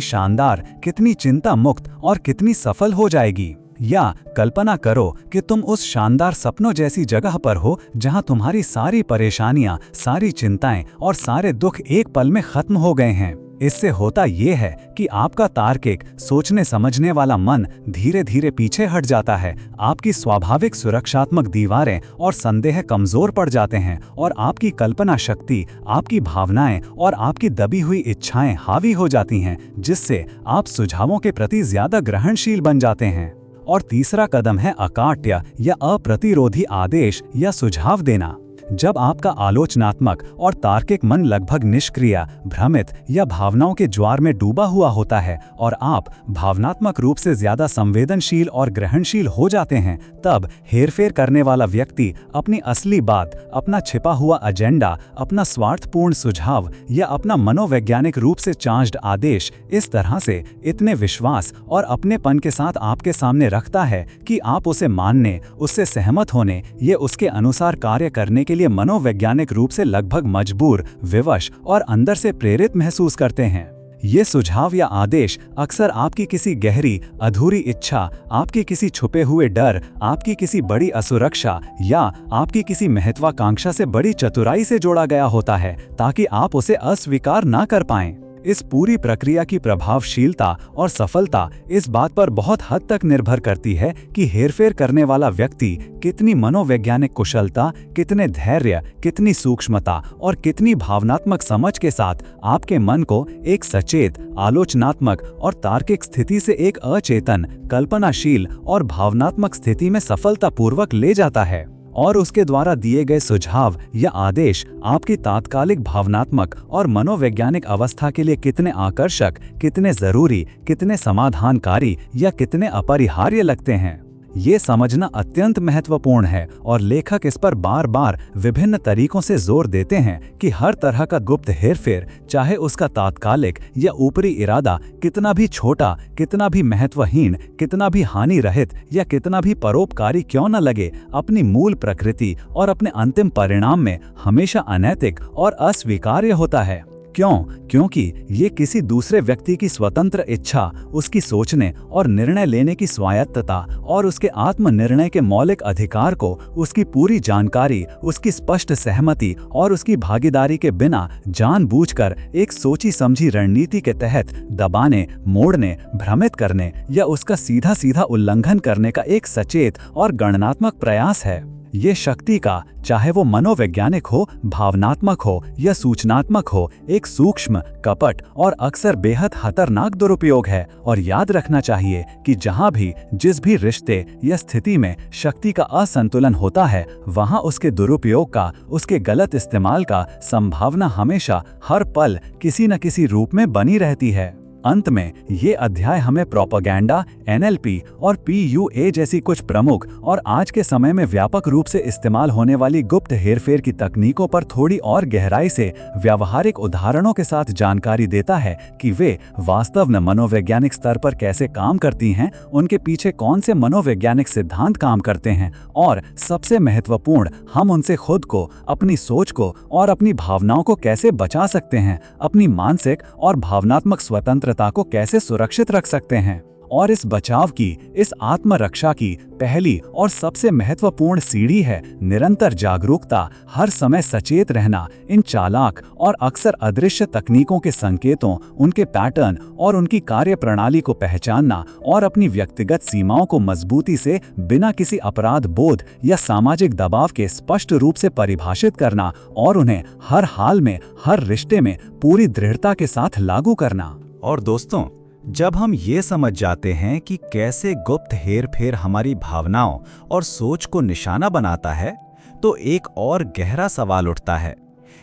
शानदार, कितनी चिंता मुक्त और कितनी सफल हो जाएगी। या कल्पना करो कि तुम उस शानदार सपनों जैसी जगह पर हो जहां तुम्हारी सारी परेशानियां, सारी चिंताएं और सारे दुख एक पल में खत्म हो गए हैं। इससे होता ये है कि आपका तार्किक सोचने समझने वाला मन धीरे धीरे पीछे हट जाता है, आपकी स्वाभाविक सुरक्षात्मक दीवारें और संदेह कमजोर पड़ जाते हैं और आपकी कल्पना शक्ति, आपकी भावनाएं और आपकी दबी हुई इच्छाएं हावी हो जाती हैं, जिससे आप सुझावों के प्रति ज्यादा ग्रहणशील बन जाते हैं। और तीसरा कदम है अकाट्य या अप्रतिरोधी आदेश या सुझाव देना। जब आपका आलोचनात्मक और तार्किक मन लगभग निष्क्रिय, भ्रमित या भावनाओं के ज्वार में डूबा हुआ होता है और आप भावनात्मक रूप से ज्यादा संवेदनशील और ग्रहणशील हो जाते हैं, तब हेरफेर करने वाला व्यक्ति अपनी असली बात, अपना छिपा हुआ एजेंडा, अपना स्वार्थपूर्ण सुझाव या अपना मनोवैज्ञानिक रूप से चार्ज्ड आदेश इस तरह से इतने विश्वास और अपनेपन के साथ आपके सामने रखता है कि आप उसे मानने, उससे सहमत होने, ये उसके अनुसार कार्य करने के लिए मनोवैज्ञानिक रूप से लगभग मजबूर, विवश और अंदर से प्रेरित महसूस करते हैं। ये सुझाव या आदेश अक्सर आपकी किसी गहरी, अधूरी इच्छा, आपके किसी छुपे हुए डर, आपकी किसी बड़ी असुरक्षा या आपकी किसी महत्वाकांक्षा से बड़ी चतुराई से जोड़ा गया होता है, ताकि आप उसे अस्वीकार ना कर पाएं। इस पूरी प्रक्रिया की प्रभावशीलता और सफलता इस बात पर बहुत हद तक निर्भर करती है कि हेरफेर करने वाला व्यक्ति कितनी मनोवैज्ञानिक कुशलता, कितने धैर्य, कितनी सूक्ष्मता और कितनी भावनात्मक समझ के साथ आपके मन को एक सचेत, आलोचनात्मक और तार्किक स्थिति से एक अचेतन, कल्पनाशील और भावनात्मक स्थिति में सफलतापूर्वक ले जाता है। और उसके द्वारा दिए गए सुझाव या आदेश आपकी तात्कालिक भावनात्मक और मनोवैज्ञानिक अवस्था के लिए कितने आकर्षक, कितने जरूरी, कितने समाधानकारी या कितने अपरिहार्य लगते हैं, ये समझना अत्यंत महत्वपूर्ण है। और लेखक इस पर बार बार विभिन्न तरीकों से जोर देते हैं कि हर तरह का गुप्त हेरफेर, चाहे उसका तात्कालिक या ऊपरी इरादा कितना भी छोटा, कितना भी महत्वहीन, कितना भी हानि रहित या कितना भी परोपकारी क्यों न लगे, अपनी मूल प्रकृति और अपने अंतिम परिणाम में हमेशा अनैतिक और अस्वीकार्य होता है। क्योंकि ये किसी दूसरे व्यक्ति की स्वतंत्र इच्छा, उसकी सोचने और निर्णय लेने की स्वायत्तता और उसके आत्मनिर्णय के मौलिक अधिकार को उसकी पूरी जानकारी, उसकी स्पष्ट सहमति और उसकी भागीदारी के बिना जानबूझकर एक सोची समझी रणनीति के तहत दबाने, मोड़ने, भ्रमित करने या उसका सीधा सीधा उल्लंघन करने का एक सचेत और गणनात्मक प्रयास है। ये शक्ति का, चाहे वो मनोवैज्ञानिक हो, भावनात्मक हो या सूचनात्मक हो, एक सूक्ष्म, कपट और अक्सर बेहद खतरनाक दुरुपयोग है। और याद रखना चाहिए कि जहां भी, जिस भी रिश्ते या स्थिति में शक्ति का असंतुलन होता है, वहां उसके दुरुपयोग का, उसके गलत इस्तेमाल का संभावना हमेशा, हर पल किसी न किसी रूप में बनी रहती है। अंत में ये अध्याय हमें प्रोपेगेंडा, एनएलपी और पीयूए जैसी कुछ प्रमुख और आज के समय में व्यापक रूप से इस्तेमाल होने वाली गुप्त हेरफेर की तकनीकों पर थोड़ी और गहराई से व्यावहारिक उदाहरणों के साथ जानकारी देता है कि वे वास्तव में मनोवैज्ञानिक स्तर पर कैसे काम करती हैं, उनके पीछे कौन से मनोवैज्ञानिक सिद्धांत काम करते हैं और सबसे महत्वपूर्ण, हम उनसे खुद को, अपनी सोच को और अपनी भावनाओं को कैसे बचा सकते हैं, अपनी मानसिक और भावनात्मक स्वतंत्रता को कैसे सुरक्षित रख सकते हैं। और इस बचाव की, इस आत्मरक्षा की पहली और सबसे महत्वपूर्ण सीढ़ी है निरंतर जागरूकता, हर समय सचेत रहना, इन चालाक और अक्सर अदृश्य तकनीकों के संकेतों, उनके पैटर्न और उनकी कार्यप्रणाली को पहचानना और अपनी व्यक्तिगत सीमाओं को मजबूती से, बिना किसी अपराध बोध या सामाजिक दबाव के स्पष्ट रूप से परिभाषित करना और उन्हें हर हाल में, हर रिश्ते में पूरी दृढ़ता के साथ लागू करना। और दोस्तों, जब हम ये समझ जाते हैं कि कैसे गुप्त हेरफेर हमारी भावनाओं और सोच को निशाना बनाता है, तो एक और गहरा सवाल उठता है,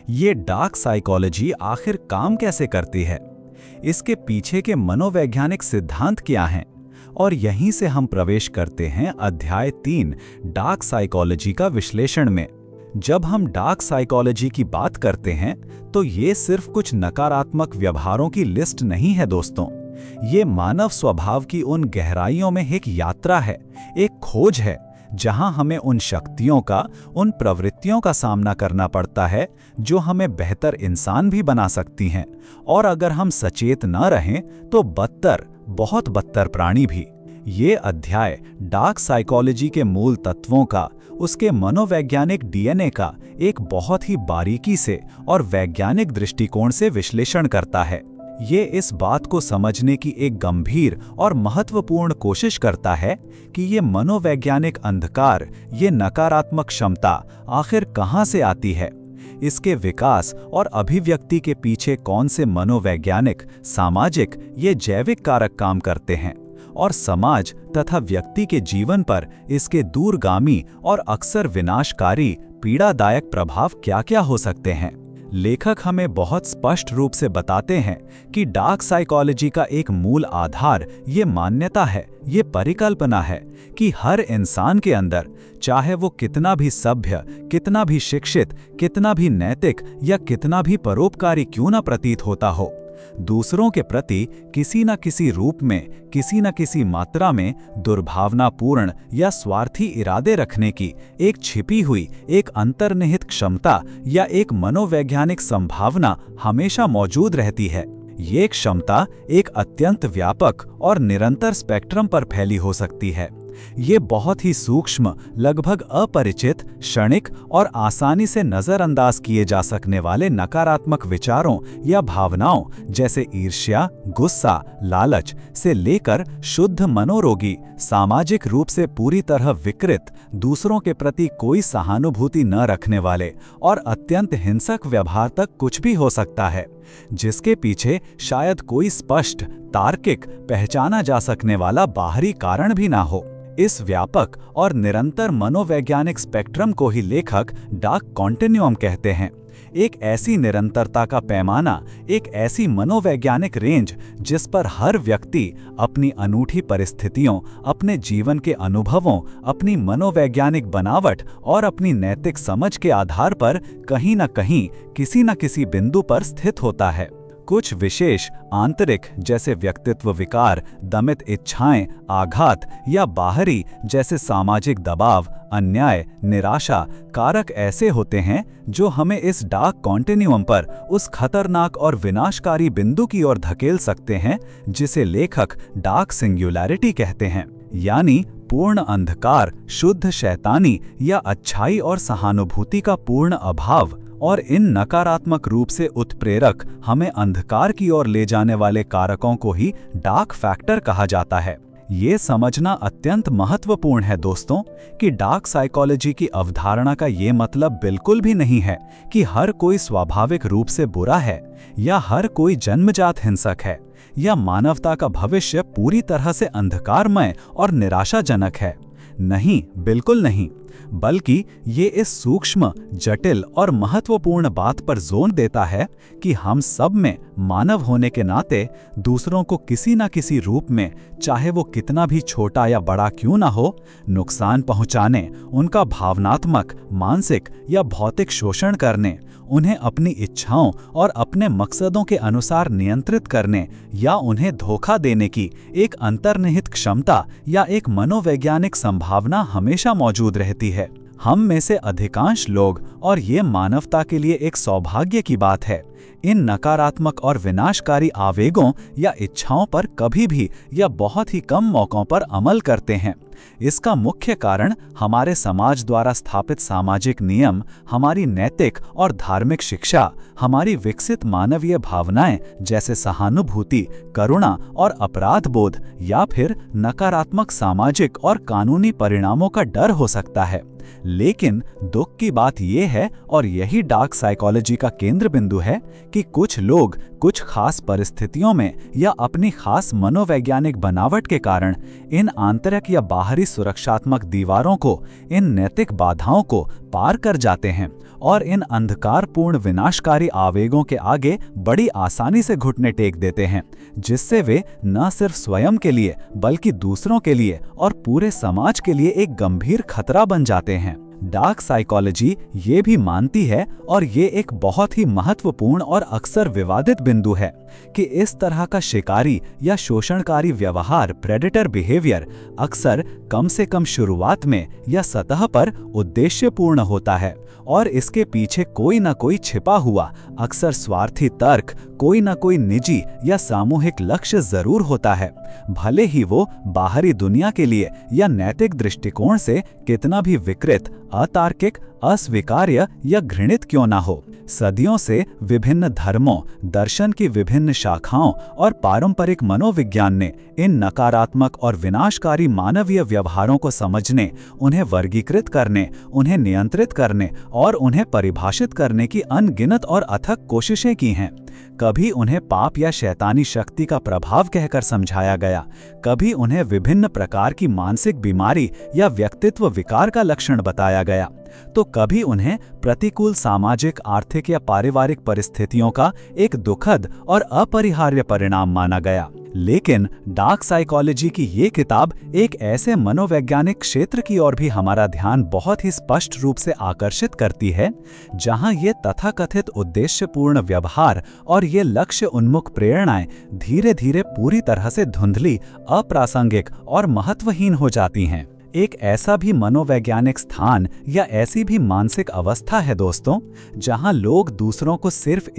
ये डार्क साइकोलॉजी आखिर काम कैसे करती है? इसके पीछे के मनोवैज्ञानिक सिद्धांत क्या हैं? और यहीं से हम प्रवेश करते हैं अध्याय 3 डार्क साइकोलॉजी का विश्लेषण में। जब हम डार्क साइकोलॉजी की बात करते हैं, तो ये सिर्फ कुछ नकारात्मक व्यवहारों की लिस्ट नहीं है दोस्तों। ये मानव स्वभाव की उन गहराइयों में एक यात्रा है, एक खोज है, जहां हमें उन शक्तियों का, उन प्रवृत्तियों का सामना करना पड़ता है जो हमें बेहतर इंसान भी बना सकती हैं, और अगर हम सचेत न रहें तो बदतर, बहुत बदतर प्राणी भी। ये अध्याय डार्क साइकोलॉजी के मूल तत्वों का, उसके मनोवैज्ञानिक डीएनए का एक बहुत ही बारीकी से और वैज्ञानिक दृष्टिकोण से विश्लेषण करता है। ये इस बात को समझने की एक गंभीर और महत्वपूर्ण कोशिश करता है कि ये मनोवैज्ञानिक अंधकार, ये नकारात्मक क्षमता आखिर कहाँ से आती है, इसके विकास और अभिव्यक्ति के पीछे कौन से मनोवैज्ञानिक, सामाजिक, ये जैविक कारक काम करते हैं, और समाज तथा व्यक्ति के जीवन पर इसके दूरगामी और अक्सर विनाशकारी, पीड़ादायक प्रभाव क्या-क्या हो सकते हैं। लेखक हमें बहुत स्पष्ट रूप से बताते हैं कि डार्क साइकोलॉजी का एक मूल आधार ये मान्यता है, ये परिकल्पना है कि हर इंसान के अंदर, चाहे वो कितना भी सभ्य, कितना भी शिक्षित, कितना भी नैतिक या कितना भी परोपकारी क्यों न प्रतीत होता हो, दूसरों के प्रति किसी न किसी रूप में, किसी न किसी मात्रा में दुर्भावनापूर्ण या स्वार्थी इरादे रखने की एक छिपी हुई, एक अंतर्निहित क्षमता या एक मनोवैज्ञानिक संभावना हमेशा मौजूद रहती है। ये क्षमता एक अत्यंत व्यापक और निरंतर स्पेक्ट्रम पर फैली हो सकती है। ये बहुत ही सूक्ष्म, लगभग अपरिचित, क्षणिक और आसानी से नजरअंदाज किए जा सकने वाले नकारात्मक विचारों या भावनाओं जैसे ईर्ष्या, गुस्सा, लालच से लेकर शुद्ध मनोरोगी, सामाजिक रूप से पूरी तरह विकृत, दूसरों के प्रति कोई सहानुभूति न रखने वाले और अत्यंत हिंसक व्यवहार तक कुछ भी हो सकता है, जिसके पीछे शायद कोई स्पष्ट, तार्किक, पहचाना जा सकने वाला बाहरी कारण भी ना हो। इस व्यापक और निरंतर मनोवैज्ञानिक स्पेक्ट्रम को ही लेखक डार्क कॉन्टिन्यूम कहते हैं। एक ऐसी निरंतरता का पैमाना, एक ऐसी मनोवैज्ञानिक रेंज जिस पर हर व्यक्ति अपनी अनूठी परिस्थितियों, अपने जीवन के अनुभवों, अपनी मनोवैज्ञानिक बनावट और अपनी नैतिक समझ के आधार पर कहीं न कहीं, किसी न किसी बिंदु पर स्थित होता है। कुछ विशेष आंतरिक जैसे व्यक्तित्व विकार, दमित इच्छाएं, आघात या बाहरी जैसे सामाजिक दबाव, अन्याय, निराशा कारक ऐसे होते हैं जो हमें इस डार्क कॉन्टिन्यूम पर उस खतरनाक और विनाशकारी बिंदु की ओर धकेल सकते हैं जिसे लेखक डार्क सिंगुलैरिटी कहते हैं, यानी पूर्ण अंधकार, शुद्ध शैतानी या अच्छाई और सहानुभूति का पूर्ण अभाव। और इन नकारात्मक रूप से उत्प्रेरक, हमें अंधकार की ओर ले जाने वाले कारकों को ही डार्क फैक्टर कहा जाता है। ये समझना अत्यंत महत्वपूर्ण है दोस्तों कि डार्क साइकोलॉजी की अवधारणा का ये मतलब बिल्कुल भी नहीं है कि हर कोई स्वाभाविक रूप से बुरा है या हर कोई जन्मजात हिंसक है या मानवता का भविष्य पूरी तरह से अंधकारमय और निराशाजनक है। नहीं, बिल्कुल नहीं, बल्कि ये इस सूक्ष्म, जटिल और महत्वपूर्ण बात पर जोर देता है कि हम सब में मानव होने के नाते दूसरों को किसी न किसी रूप में, चाहे वो कितना भी छोटा या बड़ा क्यों ना हो, नुकसान पहुंचाने, उनका भावनात्मक, मानसिक या भौतिक शोषण करने, उन्हें अपनी इच्छाओं और अपने मकसदों के अनुसार नियंत्रित करने या उन्हें धोखा देने की एक अंतर्निहित क्षमता या एक मनोवैज्ञानिक संभावना हमेशा मौजूद रहती है। हम में से अधिकांश लोग, और ये मानवता के लिए एक सौभाग्य की बात है, इन नकारात्मक और विनाशकारी आवेगों या इच्छाओं पर कभी भी या बहुत ही कम मौकों पर अमल करते हैं। इसका मुख्य कारण हमारे समाज द्वारा स्थापित सामाजिक नियम, हमारी नैतिक और धार्मिक शिक्षा, हमारी विकसित मानवीय भावनाएं जैसे सहानुभूति, करुणा और अपराध बोध, या फिर नकारात्मक सामाजिक और कानूनी परिणामों का डर हो सकता है। लेकिन दुख की बात यह है, और यही डार्क साइकोलॉजी का केंद्र बिंदु है, कि कुछ लोग कुछ खास परिस्थितियों में या अपनी खास मनोवैज्ञानिक बनावट के कारण इन आंतरिक या बाहरी सुरक्षात्मक दीवारों को, इन नैतिक बाधाओं को पार कर जाते हैं और इन अंधकारपूर्ण विनाशकारी आवेगों के आगे बड़ी आसानी से घुटने टेक देते हैं, जिससे वे न सिर्फ स्वयं के लिए बल्कि दूसरों के लिए और पूरे समाज के लिए एक गंभीर खतरा बन जाते हैं। डार्क साइकोलॉजी ये भी मानती है, और ये एक बहुत ही महत्वपूर्ण और अक्सर विवादित बिंदु है, कि इस तरह का शिकारी या शोषणकारी व्यवहार, प्रेडेटर बिहेवियर, अक्सर कम से कम शुरुआत में या सतह पर उद्देश्यपूर्ण होता है और इसके पीछे कोई न कोई छिपा हुआ, अक्सर स्वार्थी तर्क, कोई न कोई निजी या सामूहिक लक्ष्य जरूर होता है। भले ही वो बाहरी दुनिया के लिए या नैतिक दृष्टिकोण से कितना भी विकृत, अतार्किक, अस्वीकार्य या घृणित क्यों ना हो। सदियों से विभिन्न धर्मों, दर्शन की विभिन्न शाखाओं और पारंपरिक मनोविज्ञान ने इन नकारात्मक और विनाशकारी मानवीय व्यवहारों को समझने, उन्हें वर्गीकृत करने, उन्हें नियंत्रित करने और उन्हें परिभाषित करने की अनगिनत और अथक कोशिशें की हैं। कभी उन्हें पाप या शैतानी शक्ति का प्रभाव कहकर समझाया गया, कभी उन्हें विभिन्न प्रकार की मानसिक बीमारी या व्यक्तित्व विकार का लक्षण बताया गया, तो कभी उन्हें प्रतिकूल सामाजिक, आर्थिक या पारिवारिक परिस्थितियों का एक दुखद और अपरिहार्य परिणाम माना गया। लेकिन डार्क साइकोलॉजी की ये किताब एक ऐसे मनोवैज्ञानिक क्षेत्र की ओर भी हमारा ध्यान बहुत ही स्पष्ट रूप से आकर्षित करती है, जहां ये तथाकथित उद्देश्यपूर्ण व्यवहार और ये लक्ष्य उन्मुख प्रेरणाएं धीरे धीरे पूरी तरह से धुंधली, अप्रासंगिक और महत्वहीन हो जाती हैं। एक ऐसा भी मनोवैज्ञानिक स्थान या ऐसी भी मानसिक अवस्था है दोस्तों, जहां लोग दूसरों को सिर्फ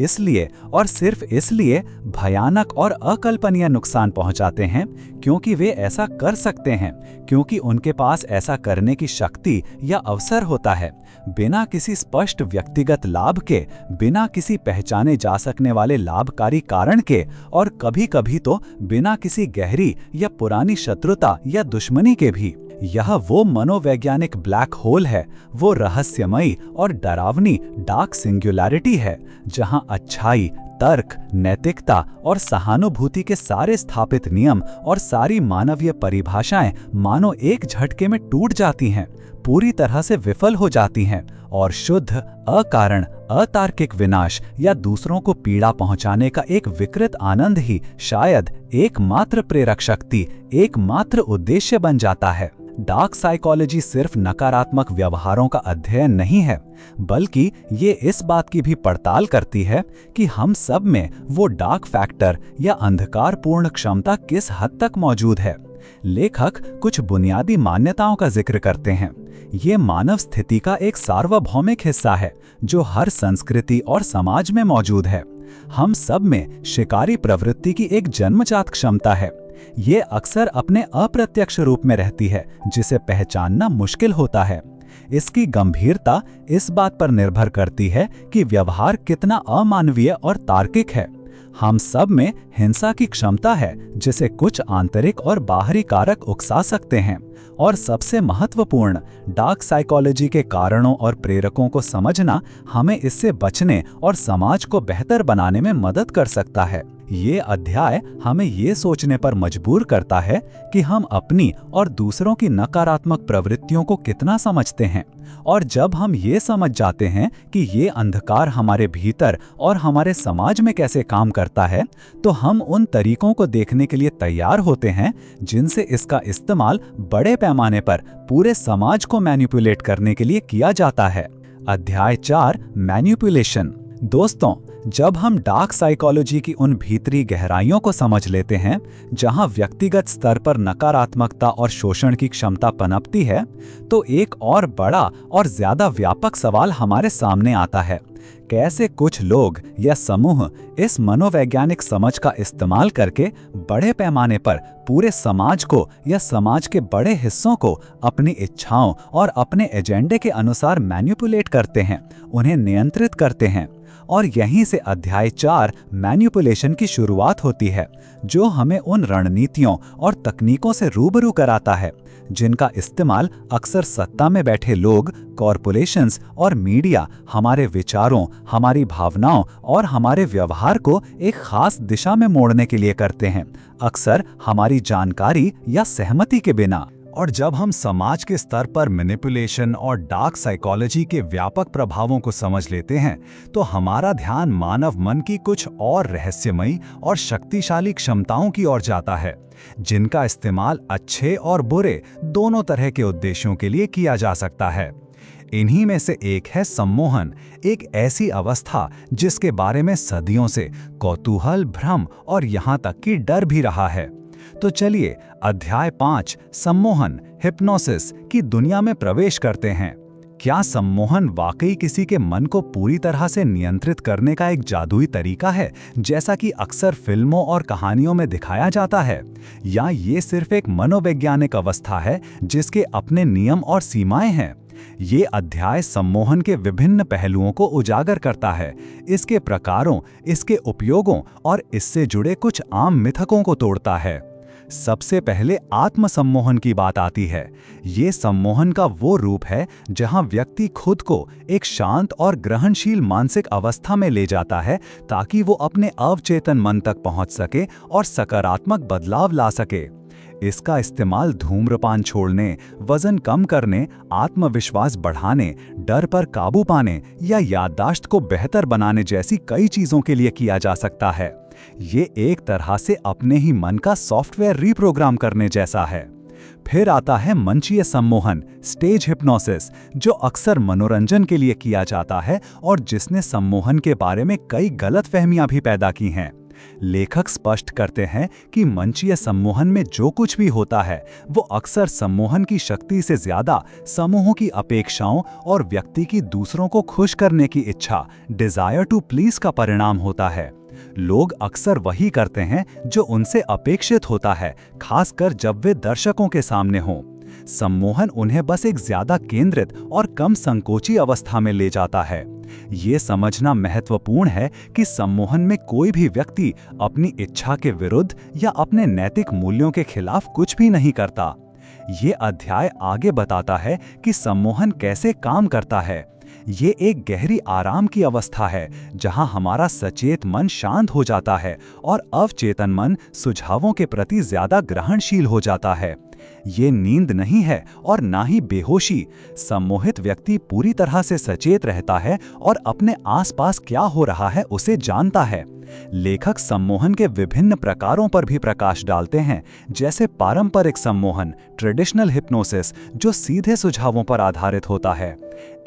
इसलिए भयानक और अकल्पनीय नुकसान पहुंचाते हैं क्योंकि वे ऐसा कर सकते हैं, क्योंकि उनके पास ऐसा करने की शक्ति या अवसर होता है, बिना किसी स्पष्ट व्यक्तिगत लाभ के, बिना किसी पहचाने जा सकने वाले लाभकारी कारण के, और कभी-कभी तो बिना किसी गहरी या पुरानी शत्रुता या दुश्मनी के भी। यह वो मनोवैज्ञानिक ब्लैक होल है, वो रहस्यमयी और डरावनी डार्क सिंगुलैरिटी है, जहां अच्छाई, तर्क, नैतिकता और सहानुभूति के सारे स्थापित नियम और सारी मानवीय परिभाषाएं मानो एक झटके में टूट जाती हैं, पूरी तरह से विफल हो जाती हैं, और शुद्ध, अकारण, अतार्किक विनाश या दूसरों को पीड़ा पहुंचाने का एक विकृत आनंद ही शायद एकमात्र प्रेरक शक्ति, एकमात्र उद्देश्य बन जाता है। डार्क साइकोलॉजी सिर्फ नकारात्मक व्यवहारों का अध्ययन नहीं है, बल्कि ये इस बात की भी पड़ताल करती है कि हम सब में वो डार्क फैक्टर या अंधकारपूर्ण क्षमता किस हद तक मौजूद है। लेखक कुछ बुनियादी मान्यताओं का जिक्र करते हैं। ये मानव स्थिति का एक सार्वभौमिक हिस्सा है जो हर संस्कृति और समाज में मौजूद है। हम सब में शिकारी प्रवृत्ति की एक जन्मजात क्षमता है। ये अक्सर अपने अप्रत्यक्ष रूप में रहती है, जिसे पहचानना मुश्किल होता है। इसकी गंभीरता इस बात पर निर्भर करती है कि व्यवहार कितना अमानवीय और तार्किक है। हम सब में हिंसा की क्षमता है, जिसे कुछ आंतरिक और बाहरी कारक उकसा सकते हैं। और सबसे महत्वपूर्ण, डार्क साइकोलॉजी के कारणों और प्रेरकों को समझना हमें इससे बचने और समाज को बेहतर बनाने में मदद कर सकता है। ये अध्याय हमें ये सोचने पर मजबूर करता है कि हम अपनी और दूसरों की नकारात्मक प्रवृत्तियों को कितना समझते हैं, और जब हम ये समझ जाते हैं कि ये अंधकार हमारे भीतर और हमारे समाज में कैसे काम करता है, तो हम उन तरीकों को देखने के लिए तैयार होते हैं जिनसे इसका इस्तेमाल बड़े पैमाने पर पूरे समाज को मैनिपुलेट करने के लिए किया जाता है। अध्याय 4, मैनिपुलेशन। दोस्तों, जब हम डार्क साइकोलॉजी की उन भीतरी गहराइयों को समझ लेते हैं जहां व्यक्तिगत स्तर पर नकारात्मकता और शोषण की क्षमता पनपती है, तो एक और बड़ा और ज्यादा व्यापक सवाल हमारे सामने आता है। कैसे कुछ लोग या समूह इस मनोवैज्ञानिक समझ का इस्तेमाल करके बड़े पैमाने पर पूरे समाज को या समाज के बड़े हिस्सों को अपनी इच्छाओं और अपने एजेंडे के अनुसार मैनिपुलेट करते हैं, उन्हें नियंत्रित करते हैं। और यहीं से अध्याय 4, मैनिपुलेशन की शुरुआत होती है, जो हमें उन रणनीतियों और तकनीकों से रूबरू कराता है जिनका इस्तेमाल अक्सर सत्ता में बैठे लोग, कॉरपोरेशंस और मीडिया हमारे विचारों, हमारी भावनाओं और हमारे व्यवहार को एक खास दिशा में मोड़ने के लिए करते हैं, अक्सर हमारी जानकारी या सहमति के बिना। और जब हम समाज के स्तर पर मैनिपुलेशन और डार्क साइकोलॉजी के व्यापक प्रभावों को समझ लेते हैं, तो हमारा ध्यान मानव मन की कुछ और रहस्यमयी और शक्तिशाली क्षमताओं की ओर जाता है, जिनका इस्तेमाल अच्छे और बुरे दोनों तरह के उद्देश्यों के लिए किया जा सकता है। इन्हीं में से एक है सम्मोहन, एक ऐसी अवस्था जिसके बारे में सदियों से कौतूहल, भ्रम और यहाँ तक कि डर भी रहा है। तो चलिए अध्याय 5, सम्मोहन, हिप्नोसिस की दुनिया में प्रवेश करते हैं। क्या सम्मोहन वाकई किसी के मन को पूरी तरह से नियंत्रित करने का एक जादुई तरीका है, जैसा कि अक्सर फिल्मों और कहानियों में दिखाया जाता है, या ये सिर्फ एक मनोवैज्ञानिक अवस्था है जिसके अपने नियम और सीमाएं हैं? ये अध्याय सम्मोहन के विभिन्न पहलुओं को उजागर करता है, इसके प्रकारों, इसके उपयोगों और इससे जुड़े कुछ आम मिथकों को तोड़ता है। सबसे पहले आत्म सम्मोहन की बात आती है। ये सम्मोहन का वो रूप है जहां व्यक्ति खुद को एक शांत और ग्रहणशील मानसिक अवस्था में ले जाता है ताकि वो अपने अवचेतन मन तक पहुंच सके और सकारात्मक बदलाव ला सके। इसका इस्तेमाल धूम्रपान छोड़ने, वजन कम करने, आत्मविश्वास बढ़ाने, डर पर काबू पाने या याददाश्त को बेहतर बनाने जैसी कई चीजों के लिए किया जा सकता है। ये एक तरह से अपने ही मन का सॉफ्टवेयर रीप्रोग्राम करने जैसा है। फिर आता है मंचीय सम्मोहन, स्टेज हिप्नोसिस, जो अक्सर मनोरंजन के लिए किया जाता है और जिसने सम्मोहन के बारे में कई गलतफहमियां भी पैदा की हैं। लेखक स्पष्ट करते हैं कि मंचीय सम्मोहन में जो कुछ भी होता है वो अक्सर सम्मोहन की शक्ति से ज्यादा समूहों की अपेक्षाओं और व्यक्ति की दूसरों को खुश करने की इच्छा, डिजायर टू प्लीज का परिणाम होता है। लोग अक्सर वही करते हैं जो उनसे अपेक्षित होता है, खासकर जब वे दर्शकों के सामने हों। सम्मोहन उन्हें बस एक ज्यादा केंद्रित और कम संकोची अवस्था में ले जाता है। ये समझना महत्वपूर्ण है कि सम्मोहन में कोई भी व्यक्ति अपनी इच्छा के विरुद्ध या अपने नैतिक मूल्यों के खिलाफ कुछ भी नहीं करता। ये अध्याय आगे बताता है कि सम्मोहन कैसे काम करता है। ये एक गहरी आराम की अवस्था है जहां हमारा सचेत मन शांत हो जाता है और अवचेतन मन सुझावों के प्रति ज्यादा ग्रहणशील हो जाता है। ये नींद नहीं है और ना ही बेहोशी। सम्मोहित व्यक्ति पूरी तरह से सचेत रहता है और अपने आसपास क्या हो रहा है उसे जानता है। लेखक सम्मोहन के विभिन्न प्रकारों पर भी प्रकाश डालते हैं, जैसे पारंपरिक सम्मोहन, ट्रेडिशनल हिप्नोसिस, जो सीधे सुझावों पर आधारित होता है,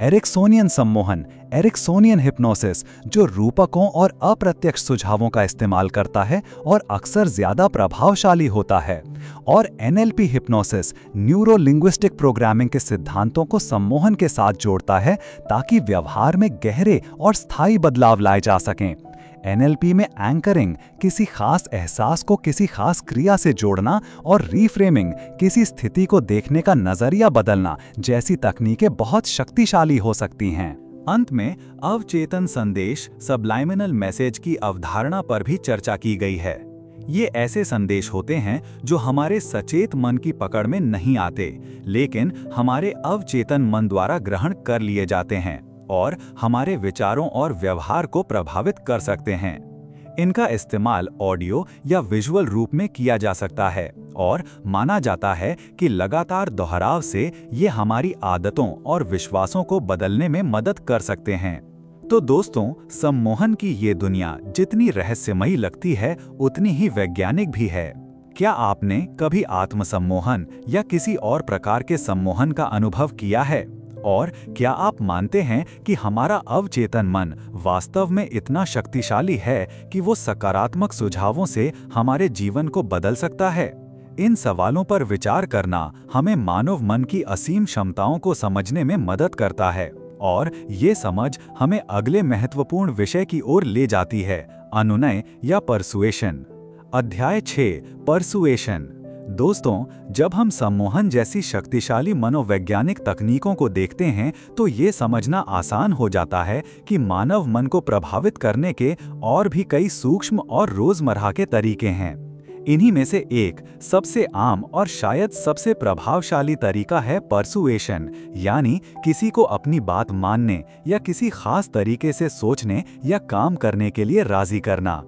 एरिक्सोनियन सम्मोहन, एरिक्सोनियन हिप्नोसिस, जो रूपकों और अप्रत्यक्ष सुझावों का इस्तेमाल करता है और अक्सर ज्यादा प्रभावशाली होता है, और NLP hypnosis, neuro linguistic programming के सिद्धांतों को सम्मोहन के साथ जोड़ता है ताकि व्यवहार में गहरे और स्थायी बदलाव लाए जा सकें। एनएलपी में एंकरिंग, किसी खास एहसास को किसी खास क्रिया से जोड़ना, और रीफ्रेमिंग, किसी स्थिति को देखने का नजरिया बदलना जैसी तकनीकें बहुत शक्तिशाली हो सकती हैं। अंत में अवचेतन संदेश, सबलाइमिनल मैसेज की अवधारणा पर भी चर्चा की गई है। ये ऐसे संदेश होते हैं जो हमारे सचेत मन की पकड़ में नहीं आते, लेकिन हमारे अवचेतन मन द्वारा ग्रहण कर लिए जाते हैं और हमारे विचारों और व्यवहार को प्रभावित कर सकते हैं। इनका इस्तेमाल ऑडियो या विजुअल रूप में किया जा सकता है और माना जाता है कि लगातार दोहराव से ये हमारी आदतों और विश्वासों को बदलने में मदद कर सकते हैं। तो दोस्तों, सम्मोहन की ये दुनिया जितनी रहस्यमयी लगती है उतनी ही वैज्ञानिक भी है। क्या आपने कभी आत्मसम्मोहन या किसी और प्रकार के सम्मोहन का अनुभव किया है? और क्या आप मानते हैं कि हमारा अवचेतन मन वास्तव में इतना शक्तिशाली है कि वो सकारात्मक सुझावों से हमारे जीवन को बदल सकता है? इन सवालों पर विचार करना हमें मानव मन की असीम क्षमताओं को समझने में मदद करता है और ये समझ हमें अगले महत्वपूर्ण विषय की ओर ले जाती है, अनुनय या परसुएशन। अध्याय 6, परसुएशन। दोस्तों, जब हम सम्मोहन जैसी शक्तिशाली मनोवैज्ञानिक तकनीकों को देखते हैं तो ये समझना आसान हो जाता है कि मानव मन को प्रभावित करने के और भी कई सूक्ष्म और रोजमर्रा के तरीके हैं। इन्हीं में से एक सबसे आम और शायद सबसे प्रभावशाली तरीका है परसुएशन, यानी किसी को अपनी बात मानने या किसी खास तरीके से सोचने या काम करने के लिए राजी करना।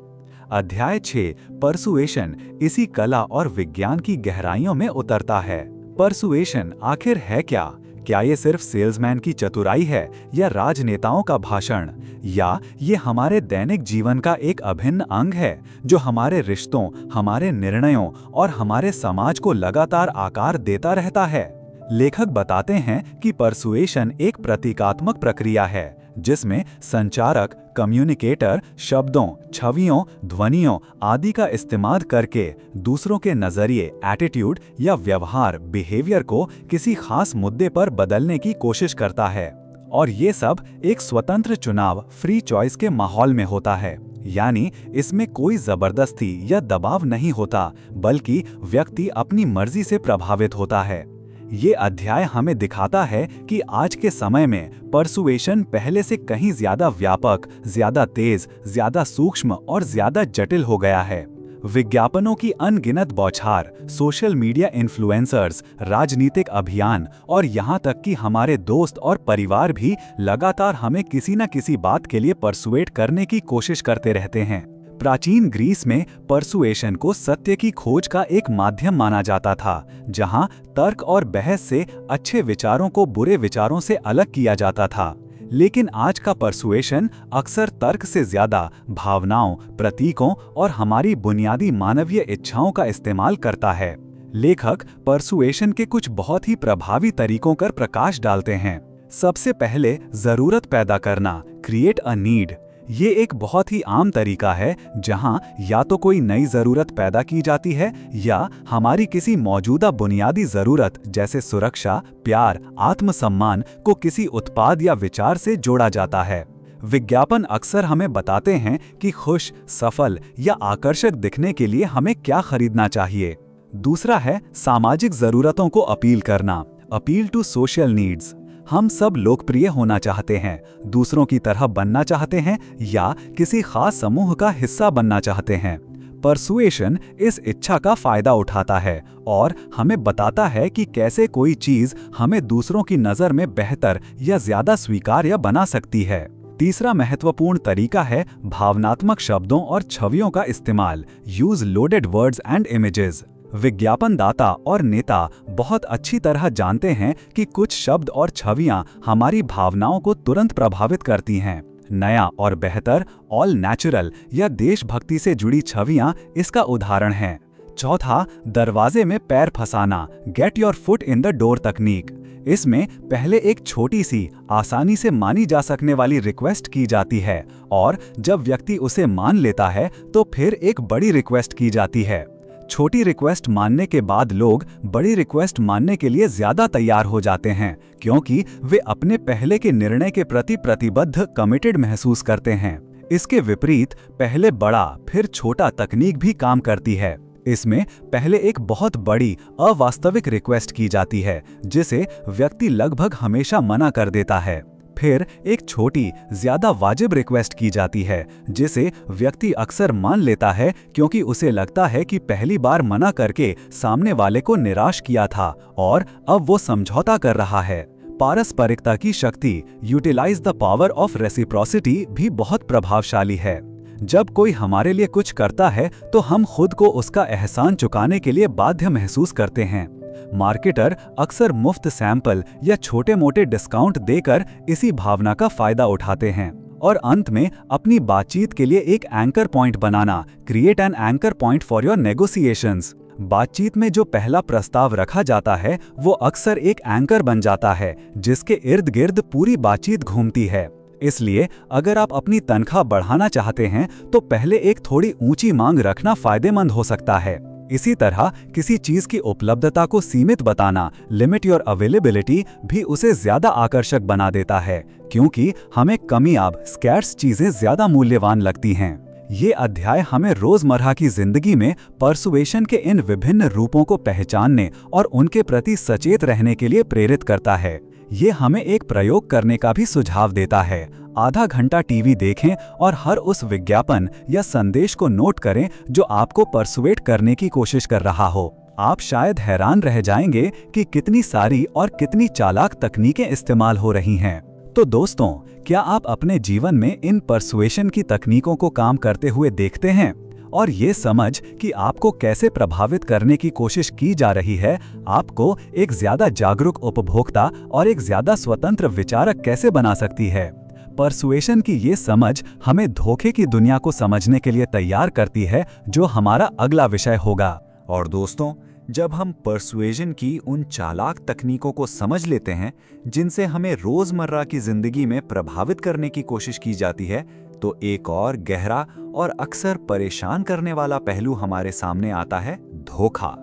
अध्याय 6, परसुएशन, इसी कला और विज्ञान की गहराइयों में उतरता है। परसुएशन आखिर है क्या? क्या ये सिर्फ सेल्समैन की चतुराई है या राजनेताओं का भाषण, या ये हमारे दैनिक जीवन का एक अभिन्न अंग है जो हमारे रिश्तों, हमारे निर्णयों और हमारे समाज को लगातार आकार देता रहता है? लेखक बताते हैं कि परसुएशन एक प्रतीकात्मक प्रक्रिया है जिसमें संचारक, कम्युनिकेटर शब्दों, छवियों, ध्वनियों आदि का इस्तेमाल करके दूसरों के नजरिए, एटीट्यूड या व्यवहार, बिहेवियर को किसी खास मुद्दे पर बदलने की कोशिश करता है। और ये सब एक स्वतंत्र चुनाव, फ्री चॉइस के माहौल में होता है। यानी इसमें कोई जबरदस्ती या दबाव नहीं होता, बल्कि व्यक्ति अपनी मर्जी से प्रभावित होता है। ये अध्याय हमें दिखाता है कि आज के समय में परसुएशन पहले से कहीं ज्यादा व्यापक, ज्यादा तेज, ज्यादा सूक्ष्म और ज्यादा जटिल हो गया है। विज्ञापनों की अनगिनत बौछार, सोशल मीडिया इन्फ्लुएंसर्स, राजनीतिक अभियान और यहाँ तक कि हमारे दोस्त और परिवार भी लगातार हमें किसी न किसी बात के लिए परसुएट करने की कोशिश करते रहते हैं। प्राचीन ग्रीस में परसुएशन को सत्य की खोज का एक माध्यम माना जाता था, जहां तर्क और बहस से अच्छे विचारों को बुरे विचारों से अलग किया जाता था। लेकिन आज का परसुएशन अक्सर तर्क से ज्यादा भावनाओं, प्रतीकों और हमारी बुनियादी मानवीय इच्छाओं का इस्तेमाल करता है। लेखक परसुएशन के कुछ बहुत ही प्रभावी तरीकों पर प्रकाश डालते हैं। सबसे पहले जरूरत पैदा करना, क्रिएट अ नीड। ये एक बहुत ही आम तरीका है जहां या तो कोई नई जरूरत पैदा की जाती है या हमारी किसी मौजूदा बुनियादी जरूरत जैसे सुरक्षा, प्यार, आत्मसम्मान को किसी उत्पाद या विचार से जोड़ा जाता है। विज्ञापन अक्सर हमें बताते हैं कि खुश, सफल या आकर्षक दिखने के लिए हमें क्या खरीदना चाहिए। दूसरा है सामाजिक जरूरतों को अपील करना, अपील टू सोशल नीड्स। हम सब लोकप्रिय होना चाहते हैं, दूसरों की तरह बनना चाहते हैं या किसी खास समूह का हिस्सा बनना चाहते हैं। परसुएशन इस इच्छा का फायदा उठाता है और हमें बताता है कि कैसे कोई चीज हमें दूसरों की नजर में बेहतर या ज्यादा स्वीकार्य बना सकती है। तीसरा महत्वपूर्ण तरीका है भावनात्मक शब्दों और छवियों का इस्तेमाल, use loaded words and images. विज्ञापनदाता और नेता बहुत अच्छी तरह जानते हैं कि कुछ शब्द और छवियां हमारी भावनाओं को तुरंत प्रभावित करती हैं। नया और बेहतर, ऑल नेचुरल या देशभक्ति से जुड़ी छवियां इसका उदाहरण हैं। चौथा, दरवाजे में पैर फंसाना, get your foot in the door तकनीक। इसमें पहले एक छोटी सी, आसानी से मानी जा सकने वाली रिक्वेस्ट की जाती है और जब व्यक्ति उसे मान लेता है तो फिर एक बड़ी रिक्वेस्ट की जाती है। छोटी रिक्वेस्ट मानने के बाद लोग बड़ी रिक्वेस्ट मानने के लिए ज्यादा तैयार हो जाते हैं, क्योंकि वे अपने पहले के निर्णय के प्रति प्रतिबद्ध, कमिटेड महसूस करते हैं। इसके विपरीत पहले बड़ा फिर छोटा तकनीक भी काम करती है। इसमें पहले एक बहुत बड़ी अवास्तविक रिक्वेस्ट की जाती है जिसे व्यक्ति लगभग हमेशा मना कर देता है। फिर एक छोटी, ज्यादा वाजिब रिक्वेस्ट की जाती है जिसे व्यक्ति अक्सर मान लेता है क्योंकि उसे लगता है कि पहली बार मना करके सामने वाले को निराश किया था और अब वो समझौता कर रहा है। पारस्परिकता की शक्ति, utilise the power of reciprocity भी बहुत प्रभावशाली है। जब कोई हमारे लिए कुछ करता है तो हम खुद को उसका एहसान चुकाने के लिए बाध्य महसूस करते हैं। मार्केटर अक्सर मुफ्त सैंपल या छोटे मोटे डिस्काउंट देकर इसी भावना का फायदा उठाते हैं। और अंत में अपनी बातचीत के लिए एक anchor point banana, create an anchor point for your negotiations. बातचीत में जो पहला प्रस्ताव रखा जाता है वो अक्सर एक एंकर बन जाता है जिसके इर्द गिर्द पूरी बातचीत घूमती है। इसलिए अगर आप अपनी तनख्वाह बढ़ाना चाहते हैं तो पहले एक थोड़ी ऊंची मांग रखना फायदेमंद हो सकता है। इसी तरह किसी चीज की उपलब्धता को सीमित बताना, लिमिट योर अवेलेबिलिटी, भी उसे ज्यादा आकर्षक बना देता है, क्योंकि हमें कमियाब, स्कैर्स चीजें ज्यादा मूल्यवान लगती हैं। ये अध्याय हमें रोजमर्रा की जिंदगी में परसुएशन के इन विभिन्न रूपों को पहचानने और उनके प्रति सचेत रहने के लिए प्रेरित करता है। ये हमें एक प्रयोग करने का भी सुझाव देता है। आधा घंटा टीवी देखें और हर उस विज्ञापन या संदेश को नोट करें जो आपको परसुएट करने की कोशिश कर रहा हो। आप शायद हैरान रह जाएंगे कि कितनी सारी और कितनी चालाक तकनीकें इस्तेमाल हो रही हैं। तो दोस्तों, क्या आप अपने जीवन में इन परसुएशन की तकनीकों को काम करते हुए देखते हैं? और ये समझ कि आपको कैसे प्रभावित करने की कोशिश की जा रही है, आपको एक ज्यादा जागरूक उपभोक्ता और एक ज्यादा स्वतंत्र विचारक कैसे बना सकती है? परसुएशन की ये समझ हमें धोखे की दुनिया को समझने के लिए तैयार करती है, जो हमारा अगला विषय होगा। और दोस्तों, जब हम पर्सुएजन की उन चालाक तकनीकों को समझ लेते हैं जिनसे हमें रोजमर्रा की जिंदगी में प्रभावित करने की कोशिश की जाती है, तो एक और गहरा और अक्सर परेशान करने वाला पहलू हमारे सामने आता है, धोखा।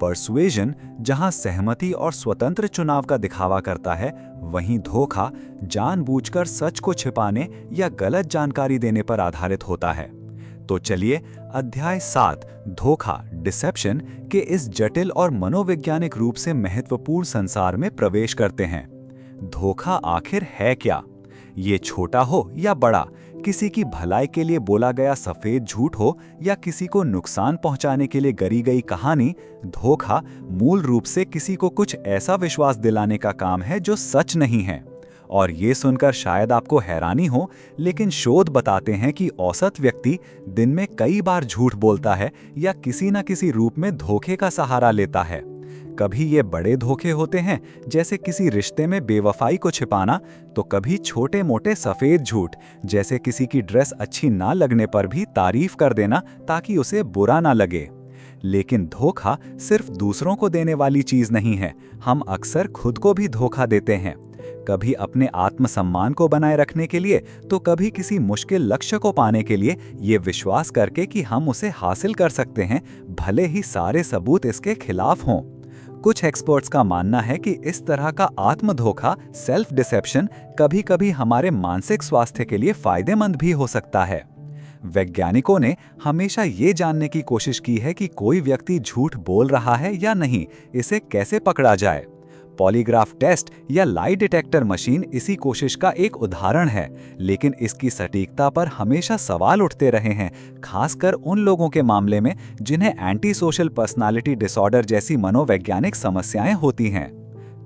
पर्सुएजन जहां सहमति और स्वतंत्र चुनाव का दिखावा करता है, वहीं धोखा जानबूझकर सच को छिपाने या गलत जानकारी देने पर आधारित होता है। तो चलिए अध्याय 7 धोखा डिसेप्शन के इस जटिल और मनोवैज्ञानिक रूप से महत्वपूर्ण संसार में प्रवेश करते हैं। धोखा आखिर है क्या? ये छोटा हो या बड़ा, किसी की भलाई के लिए बोला गया सफेद झूठ हो या किसी को नुकसान पहुंचाने के लिए गढ़ी गई कहानी, धोखा मूल रूप से किसी को कुछ ऐसा विश्वास दिलाने का काम है जो सच नहीं है। और ये सुनकर शायद आपको हैरानी हो, लेकिन शोध बताते हैं कि औसत व्यक्ति दिन में कई बार झूठ बोलता है या किसी न किसी रूप में धोखे का सहारा लेता है। कभी ये बड़े धोखे होते हैं, जैसे किसी रिश्ते में बेवफाई को छिपाना, तो कभी छोटे मोटे सफेद झूठ, जैसे किसी की ड्रेस अच्छी ना लगने पर भी तारीफ कर देना ताकि उसे बुरा ना लगे। लेकिन धोखा सिर्फ दूसरों को देने वाली चीज नहीं है, हम अक्सर खुद को भी धोखा देते हैं। कभी अपने आत्मसम्मान को बनाए रखने के लिए, तो कभी किसी मुश्किल लक्ष्य को पाने के लिए, ये विश्वास करके कि हम उसे हासिल कर सकते हैं, भले ही सारे सबूत इसके खिलाफ हों। कुछ एक्सपर्ट्स का मानना है कि इस तरह का आत्म धोखा, सेल्फ डिसेप्शन, कभी-कभी हमारे मानसिक स्वास्थ्य के लिए फायदेमंद भी हो सकता है। वैज्ञानिकों ने हमेशा ये जानने की कोशिश की है कि कोई व्यक्ति झूठ बोल रहा है या नहीं, इसे कैसे पकड़ा जाए। पॉलीग्राफ टेस्ट या लाई डिटेक्टर मशीन इसी कोशिश का एक उदाहरण है, लेकिन इसकी सटीकता पर हमेशा सवाल उठते रहे हैं, खासकर उन लोगों के मामले में जिन्हें एंटी सोशल पर्सनालिटी डिसऑर्डर जैसी मनोवैज्ञानिक समस्याएं होती हैं।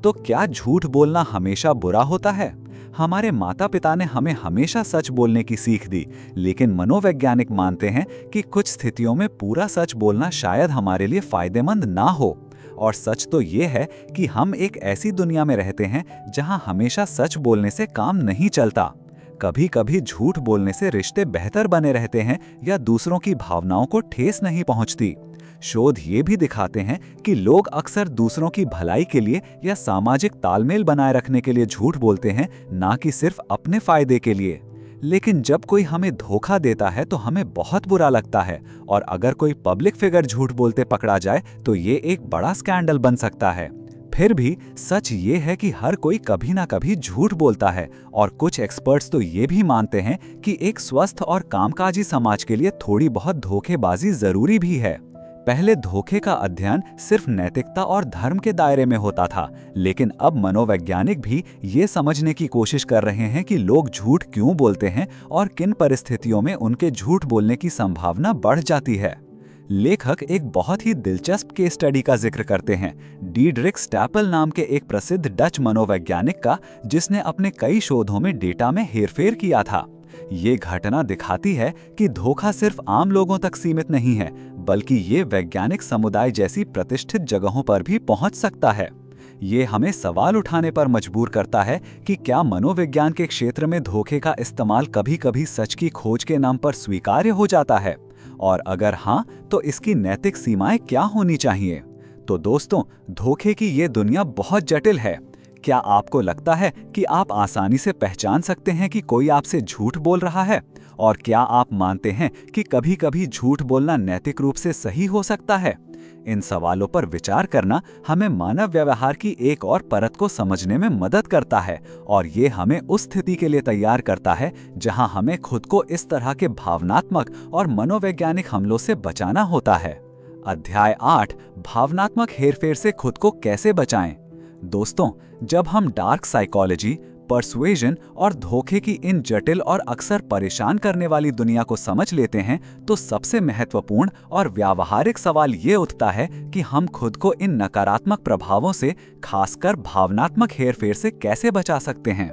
तो क्या झूठ बोलना हमेशा बुरा होता है? हमारे माता पिता ने हमें हमेशा सच बोलने की सीख दी, लेकिन मनोवैज्ञानिक मानते हैं कि कुछ स्थितियों में पूरा सच बोलना शायद हमारे लिए फायदेमंद ना हो। और सच तो ये है कि हम एक ऐसी दुनिया में रहते हैं जहां हमेशा सच बोलने से काम नहीं चलता। कभी कभी झूठ बोलने से रिश्ते बेहतर बने रहते हैं या दूसरों की भावनाओं को ठेस नहीं पहुंचती। शोध ये भी दिखाते हैं कि लोग अक्सर दूसरों की भलाई के लिए या सामाजिक तालमेल बनाए रखने के लिए झूठ बोलते हैं, ना कि सिर्फ अपने फायदे के लिए। लेकिन जब कोई हमें धोखा देता है तो हमें बहुत बुरा लगता है, और अगर कोई पब्लिक फिगर झूठ बोलते पकड़ा जाए तो ये एक बड़ा स्कैंडल बन सकता है। फिर भी सच ये है कि हर कोई कभी ना कभी झूठ बोलता है, और कुछ एक्सपर्ट्स तो ये भी मानते हैं कि एक स्वस्थ और कामकाजी समाज के लिए थोड़ी बहुत धोखेबाजी जरूरी भी है। पहले धोखे का अध्ययन सिर्फ नैतिकता और धर्म के दायरे में होता था, लेकिन अब मनोवैज्ञानिक भी ये समझने की कोशिश कर रहे हैं कि लोग झूठ क्यों बोलते हैं और किन परिस्थितियों में उनके झूठ बोलने की संभावना बढ़ जाती है। लेखक एक बहुत ही दिलचस्प केस स्टडी का जिक्र करते हैं, डीड्रिक स्टैपल नाम के एक प्रसिद्ध डच मनोवैज्ञानिक का, जिसने अपने कई शोधों में डेटा में हेरफेर किया था। ये घटना दिखाती है कि धोखा सिर्फ आम लोगों तक सीमित नहीं है, बल्कि ये वैज्ञानिक समुदाय जैसी प्रतिष्ठित जगहों पर भी पहुंच सकता है। ये हमें सवाल उठाने पर मजबूर करता है कि क्या मनोविज्ञान के क्षेत्र में धोखे का इस्तेमाल कभी-कभी सच की खोज के नाम पर स्वीकार्य हो जाता है, और अगर हाँ, तो इसकी नैतिक सीमाएं क्या होनी चाहिए। तो दोस्तों, धोखे की ये दुनिया बहुत जटिल है। क्या आपको लगता है कि आप आसानी से पहचान सकते हैं कि कोई आपसे झूठ बोल रहा है? और क्या आप मानते हैं कि कभी-कभी झूठ बोलना नैतिक रूप से सही हो सकता है? इन सवालों पर विचार करना हमें मानव व्यवहार की एक और परत को समझने में मदद करता है, और ये हमें उस स्थिति के लिए तैयार करता है जहां हमें खुद को इस तरह के भावनात्मक और मनोवैज्ञानिक हमलों से बचाना होता है। अध्याय 8 भावनात्मक हेरफेर से खुद को कैसे बचाएं। दोस्तों, जब हम डार्क साइकोलॉजी, पर्सुएजन और धोखे की इन जटिल और अक्सर परेशान करने वाली दुनिया को समझ लेते हैं, तो सबसे महत्वपूर्ण और व्यावहारिक सवाल ये उठता है कि हम खुद को इन नकारात्मक प्रभावों से, खासकर भावनात्मक हेरफेर से कैसे बचा सकते हैं।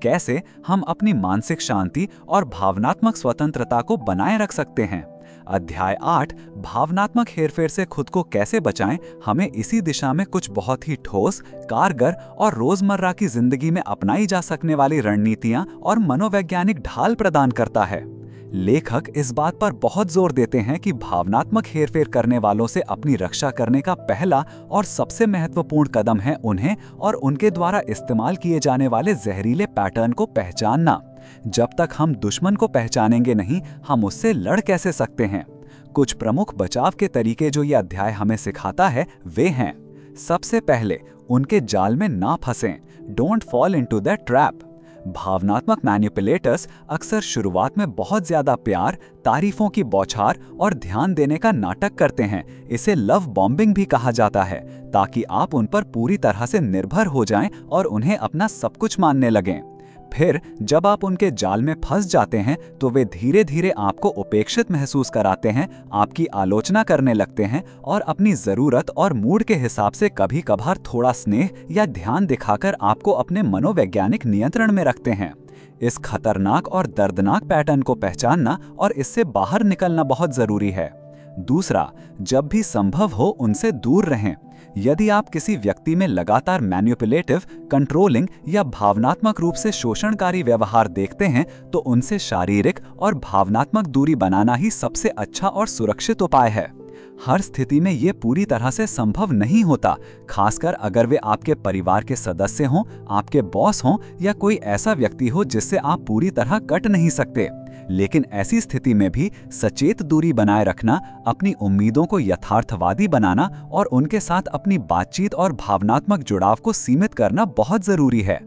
कैसे हम अपनी मानसिक शांति और भावनात्मक स्वतंत्रता को बनाए रख सकते हैं। अध्याय 8 भावनात्मक हेरफेर से खुद को कैसे बचाएं, हमें इसी दिशा में कुछ बहुत ही ठोस, कारगर और रोजमर्रा की जिंदगी में अपनाई जा सकने वाली रणनीतियां और मनोवैज्ञानिक ढाल प्रदान करता है। लेखक इस बात पर बहुत जोर देते हैं कि भावनात्मक हेरफेर करने वालों से अपनी रक्षा करने का पहला और सबसे महत्वपूर्ण कदम है उन्हें और उनके द्वारा इस्तेमाल किए जाने वाले जहरीले पैटर्न को पहचानना। जब तक हम दुश्मन को पहचानेंगे नहीं, हम उससे लड़ कैसे सकते हैं? कुछ प्रमुख बचाव के तरीके जो ये अध्याय हमें सिखाता है वे हैं: सबसे पहले, उनके जाल में ना फंसें। Don't fall into the trap. भावनात्मक मैनिपुलेटर्स अक्सर शुरुआत में बहुत ज्यादा प्यार, तारीफों की बौछार और ध्यान देने का नाटक करते हैं। इसे लव बॉम्बिंग भी कहा जाता है, ताकि आप उन पर पूरी तरह से निर्भर हो जाएं और उन्हें अपना सब कुछ मानने लगें। फिर जब आप उनके जाल में फंस जाते हैं तो वे धीरे धीरे आपको उपेक्षित महसूस कराते हैं, आपकी आलोचना करने लगते हैं और अपनी ज़रूरत और मूड के हिसाब से कभी कभार थोड़ा स्नेह या ध्यान दिखाकर आपको अपने मनोवैज्ञानिक नियंत्रण में रखते हैं। इस खतरनाक और दर्दनाक पैटर्न को पहचानना और इससे बाहर निकलना बहुत ज़रूरी है। दूसरा, जब भी संभव हो उनसे दूर रहें। यदि आप किसी व्यक्ति में लगातार मैनिपुलेटिव, कंट्रोलिंग या भावनात्मक रूप से शोषणकारी व्यवहार देखते हैं तो उनसे शारीरिक और भावनात्मक दूरी बनाना ही सबसे अच्छा और सुरक्षित उपाय है। हर स्थिति में ये पूरी तरह से संभव नहीं होता, खासकर अगर वे आपके परिवार के सदस्य हों, आपके बॉस हों या कोई ऐसा व्यक्ति हो जिससे आप पूरी तरह कट नहीं सकते। लेकिन ऐसी स्थिति में भी सचेत दूरी बनाए रखना, अपनी उम्मीदों को यथार्थवादी बनाना और उनके साथ अपनी बातचीत और भावनात्मक जुड़ाव को सीमित करना बहुत जरूरी है।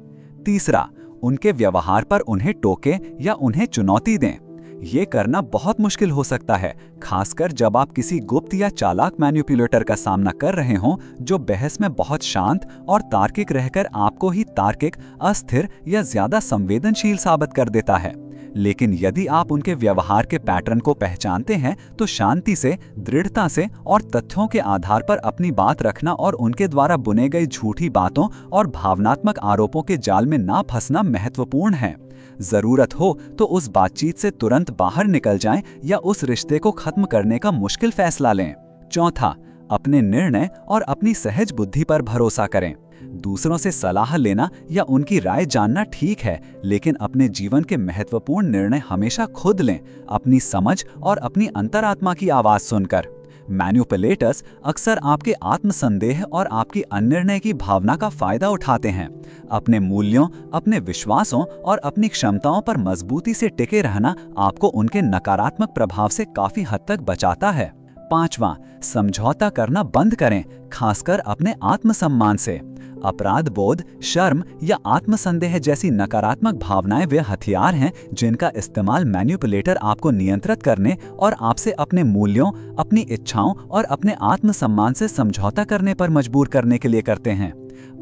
तीसरा, उनके व्यवहार पर उन्हें टोकें या उन्हें चुनौती दें। ये करना बहुत मुश्किल हो सकता है, खासकर जब आप किसी गुप्त या चालाक मैनिपुलेटर का सामना कर रहे हों जो बहस में बहुत शांत और तार्किक रहकर आपको ही तार्किक, अस्थिर या ज्यादा संवेदनशील साबित कर देता है। लेकिन यदि आप उनके व्यवहार के पैटर्न को पहचानते हैं तो शांति से, दृढ़ता से और तथ्यों के आधार पर अपनी बात रखना और उनके द्वारा बुने गई झूठी बातों और भावनात्मक आरोपों के जाल में ना फंसना महत्वपूर्ण है। जरूरत हो तो उस बातचीत से तुरंत बाहर निकल जाएं या उस रिश्ते को खत्म करने का मुश्किल फैसला लें। चौथा, अपने निर्णय और अपनी सहज बुद्धि पर भरोसा करें। दूसरों से सलाह लेना या उनकी राय जानना ठीक है, लेकिन अपने जीवन के महत्वपूर्ण निर्णय हमेशा खुद लें, अपनी समझ और अपनी अंतरात्मा की आवाज सुनकर। मैनिपुलेटर्स अक्सर आपके आत्मसंदेह और आपकी अनिर्णय की भावना का फायदा उठाते हैं। अपने मूल्यों, अपने विश्वासों और अपनी क्षमताओं पर मजबूती से टिके रहना आपको उनके नकारात्मक प्रभाव से काफी हद तक बचाता है। पांचवां, समझौता करना बंद करें, खासकर अपने आत्मसम्मान से। अपराध बोध, शर्म या आत्मसंदेह जैसी नकारात्मक भावनाएं वे हथियार हैं जिनका इस्तेमाल मैनिपुलेटर आपको नियंत्रित करने और आपसे अपने मूल्यों, अपनी इच्छाओं और अपने आत्मसम्मान से समझौता करने पर मजबूर करने के लिए करते हैं।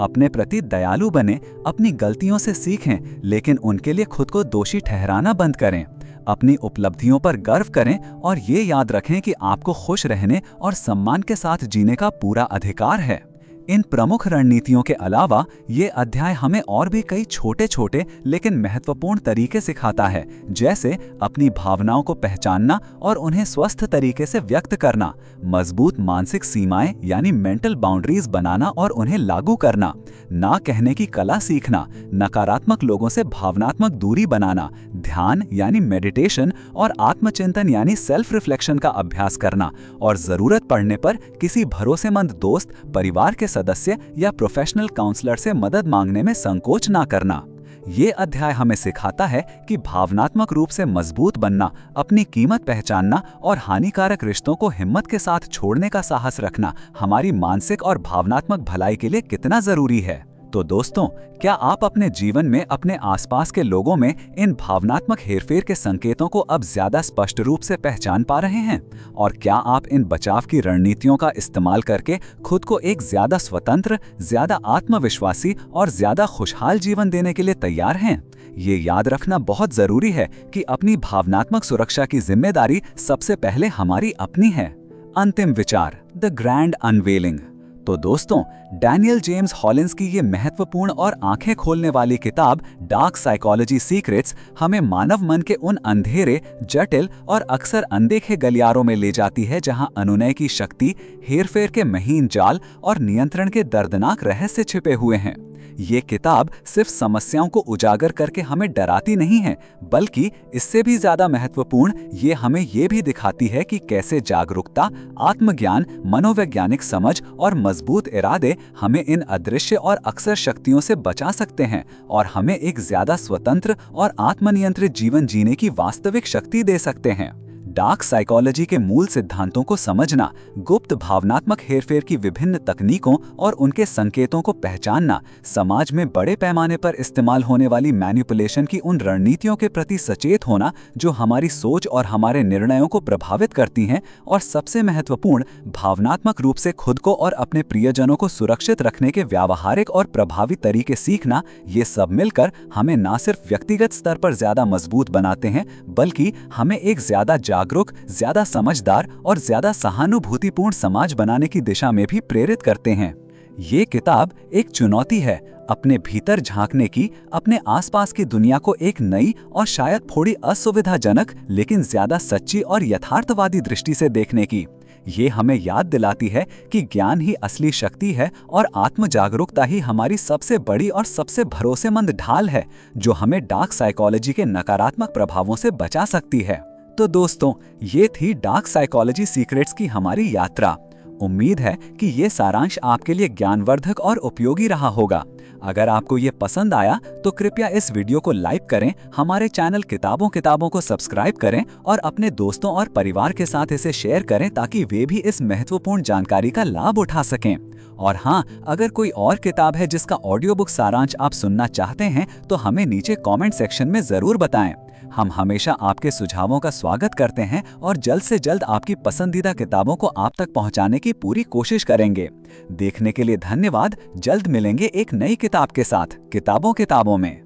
अपने प्रति दयालु बने, अपनी गलतियों से सीखें, लेकिन उनके लिए खुद को दोषी ठहराना बंद करें। अपनी उपलब्धियों पर गर्व करें और ये याद रखें कि आपको खुश रहने और सम्मान के साथ जीने का पूरा अधिकार है। इन प्रमुख रणनीतियों के अलावा ये अध्याय हमें और भी कई छोटे छोटे लेकिन महत्वपूर्ण तरीके सिखाता है, जैसे अपनी भावनाओं को पहचानना और उन्हें स्वस्थ तरीके से व्यक्त करना, मजबूत मानसिक सीमाएं यानी मेंटल बाउंड्रीज बनाना और उन्हें लागू करना, ना कहने की कला सीखना, नकारात्मक लोगों से भावनात्मक दूरी बनाना, ध्यान यानी मेडिटेशन और आत्मचिंतन यानी सेल्फ रिफ्लेक्शन का अभ्यास करना और जरूरत पड़ने पर किसी भरोसेमंद दोस्त, परिवार के सदस्य या प्रोफेशनल काउंसलर से मदद मांगने में संकोच ना करना। ये अध्याय हमें सिखाता है कि भावनात्मक रूप से मजबूत बनना, अपनी कीमत पहचानना और हानिकारक रिश्तों को हिम्मत के साथ छोड़ने का साहस रखना हमारी मानसिक और भावनात्मक भलाई के लिए कितना जरूरी है। तो दोस्तों, क्या आप अपने जीवन में अपने आसपास के लोगों में इन भावनात्मक हेरफेर के संकेतों को अब ज्यादा स्पष्ट रूप से पहचान पा रहे हैं? और क्या आप इन बचाव की रणनीतियों का इस्तेमाल करके खुद को एक ज्यादा स्वतंत्र, ज्यादा आत्मविश्वासी और ज्यादा खुशहाल जीवन देने के लिए तैयार हैं? ये याद रखना बहुत जरूरी है कि अपनी भावनात्मक सुरक्षा की जिम्मेदारी सबसे पहले हमारी अपनी है। अंतिम विचार, द ग्रैंड अनवेलिंग। तो दोस्तों, डैनियल जेम्स हॉलिन्स की ये महत्वपूर्ण और आंखें खोलने वाली किताब डार्क साइकोलॉजी सीक्रेट्स हमें मानव मन के उन अंधेरे, जटिल और अक्सर अनदेखे गलियारों में ले जाती है जहां अनुनय की शक्ति, हेरफेर के महीन जाल और नियंत्रण के दर्दनाक रहस्य छिपे हुए हैं। ये किताब सिर्फ समस्याओं को उजागर करके हमें डराती नहीं है, बल्कि इससे भी ज्यादा महत्वपूर्ण ये हमें ये भी दिखाती है कि कैसे जागरूकता, आत्मज्ञान, मनोवैज्ञानिक समझ और मजबूत इरादे हमें इन अदृश्य और अक्सर शक्तियों से बचा सकते हैं और हमें एक ज्यादा स्वतंत्र और आत्मनियंत्रित जीवन जीने की वास्तविक शक्ति दे सकते हैं। डार्क साइकोलॉजी के मूल सिद्धांतों को समझना, गुप्त भावनात्मक हेरफेर की विभिन्न तकनीकों और उनके संकेतों को पहचानना, समाज में बड़े पैमाने पर इस्तेमाल होने वाली मैनिपुलेशन की उन रणनीतियों के प्रति सचेत होना जो हमारी सोच और हमारे निर्णयों को प्रभावित करती हैं, और सबसे महत्वपूर्ण, भावनात्मक रूप से खुद को और अपने प्रियजनों को सुरक्षित रखने के व्यावहारिक और प्रभावी तरीके सीखना, ये सब मिलकर हमें न सिर्फ व्यक्तिगत स्तर पर ज्यादा मजबूत बनाते हैं, बल्कि हमें एक ज्यादा जागरूक, ज्यादा समझदार और ज्यादा सहानुभूतिपूर्ण समाज बनाने की दिशा में भी प्रेरित करते हैं। ये किताब एक चुनौती है अपने भीतर झांकने की, अपने आसपास की दुनिया को एक नई और शायद थोड़ी असुविधाजनक लेकिन ज्यादा सच्ची और यथार्थवादी दृष्टि से देखने की। ये हमें याद दिलाती है कि ज्ञान ही असली शक्ति है और आत्म जागरूकता ही हमारी सबसे बड़ी और सबसे भरोसेमंद ढाल है, जो हमें डार्क साइकोलॉजी के नकारात्मक प्रभावों से बचा सकती है। तो दोस्तों, ये थी डार्क साइकोलॉजी सीक्रेट्स की हमारी यात्रा। उम्मीद है कि ये सारांश आपके लिए ज्ञानवर्धक और उपयोगी रहा होगा। अगर आपको ये पसंद आया तो कृपया इस वीडियो को लाइक करें, हमारे चैनल किताबों को सब्सक्राइब करें और अपने दोस्तों और परिवार के साथ इसे शेयर करें ताकि वे भी इस महत्वपूर्ण जानकारी का लाभ उठा सकें। और हाँ, अगर कोई और किताब है जिसका ऑडियो बुक सारांश आप सुनना चाहते हैं तो हमें नीचे कमेंट सेक्शन में जरूर बताएं। हम हमेशा आपके सुझावों का स्वागत करते हैं और जल्द से जल्द आपकी पसंदीदा किताबों को आप तक पहुंचाने की पूरी कोशिश करेंगे। देखने के लिए धन्यवाद। जल्द मिलेंगे एक नई किताब के साथ किताबों में।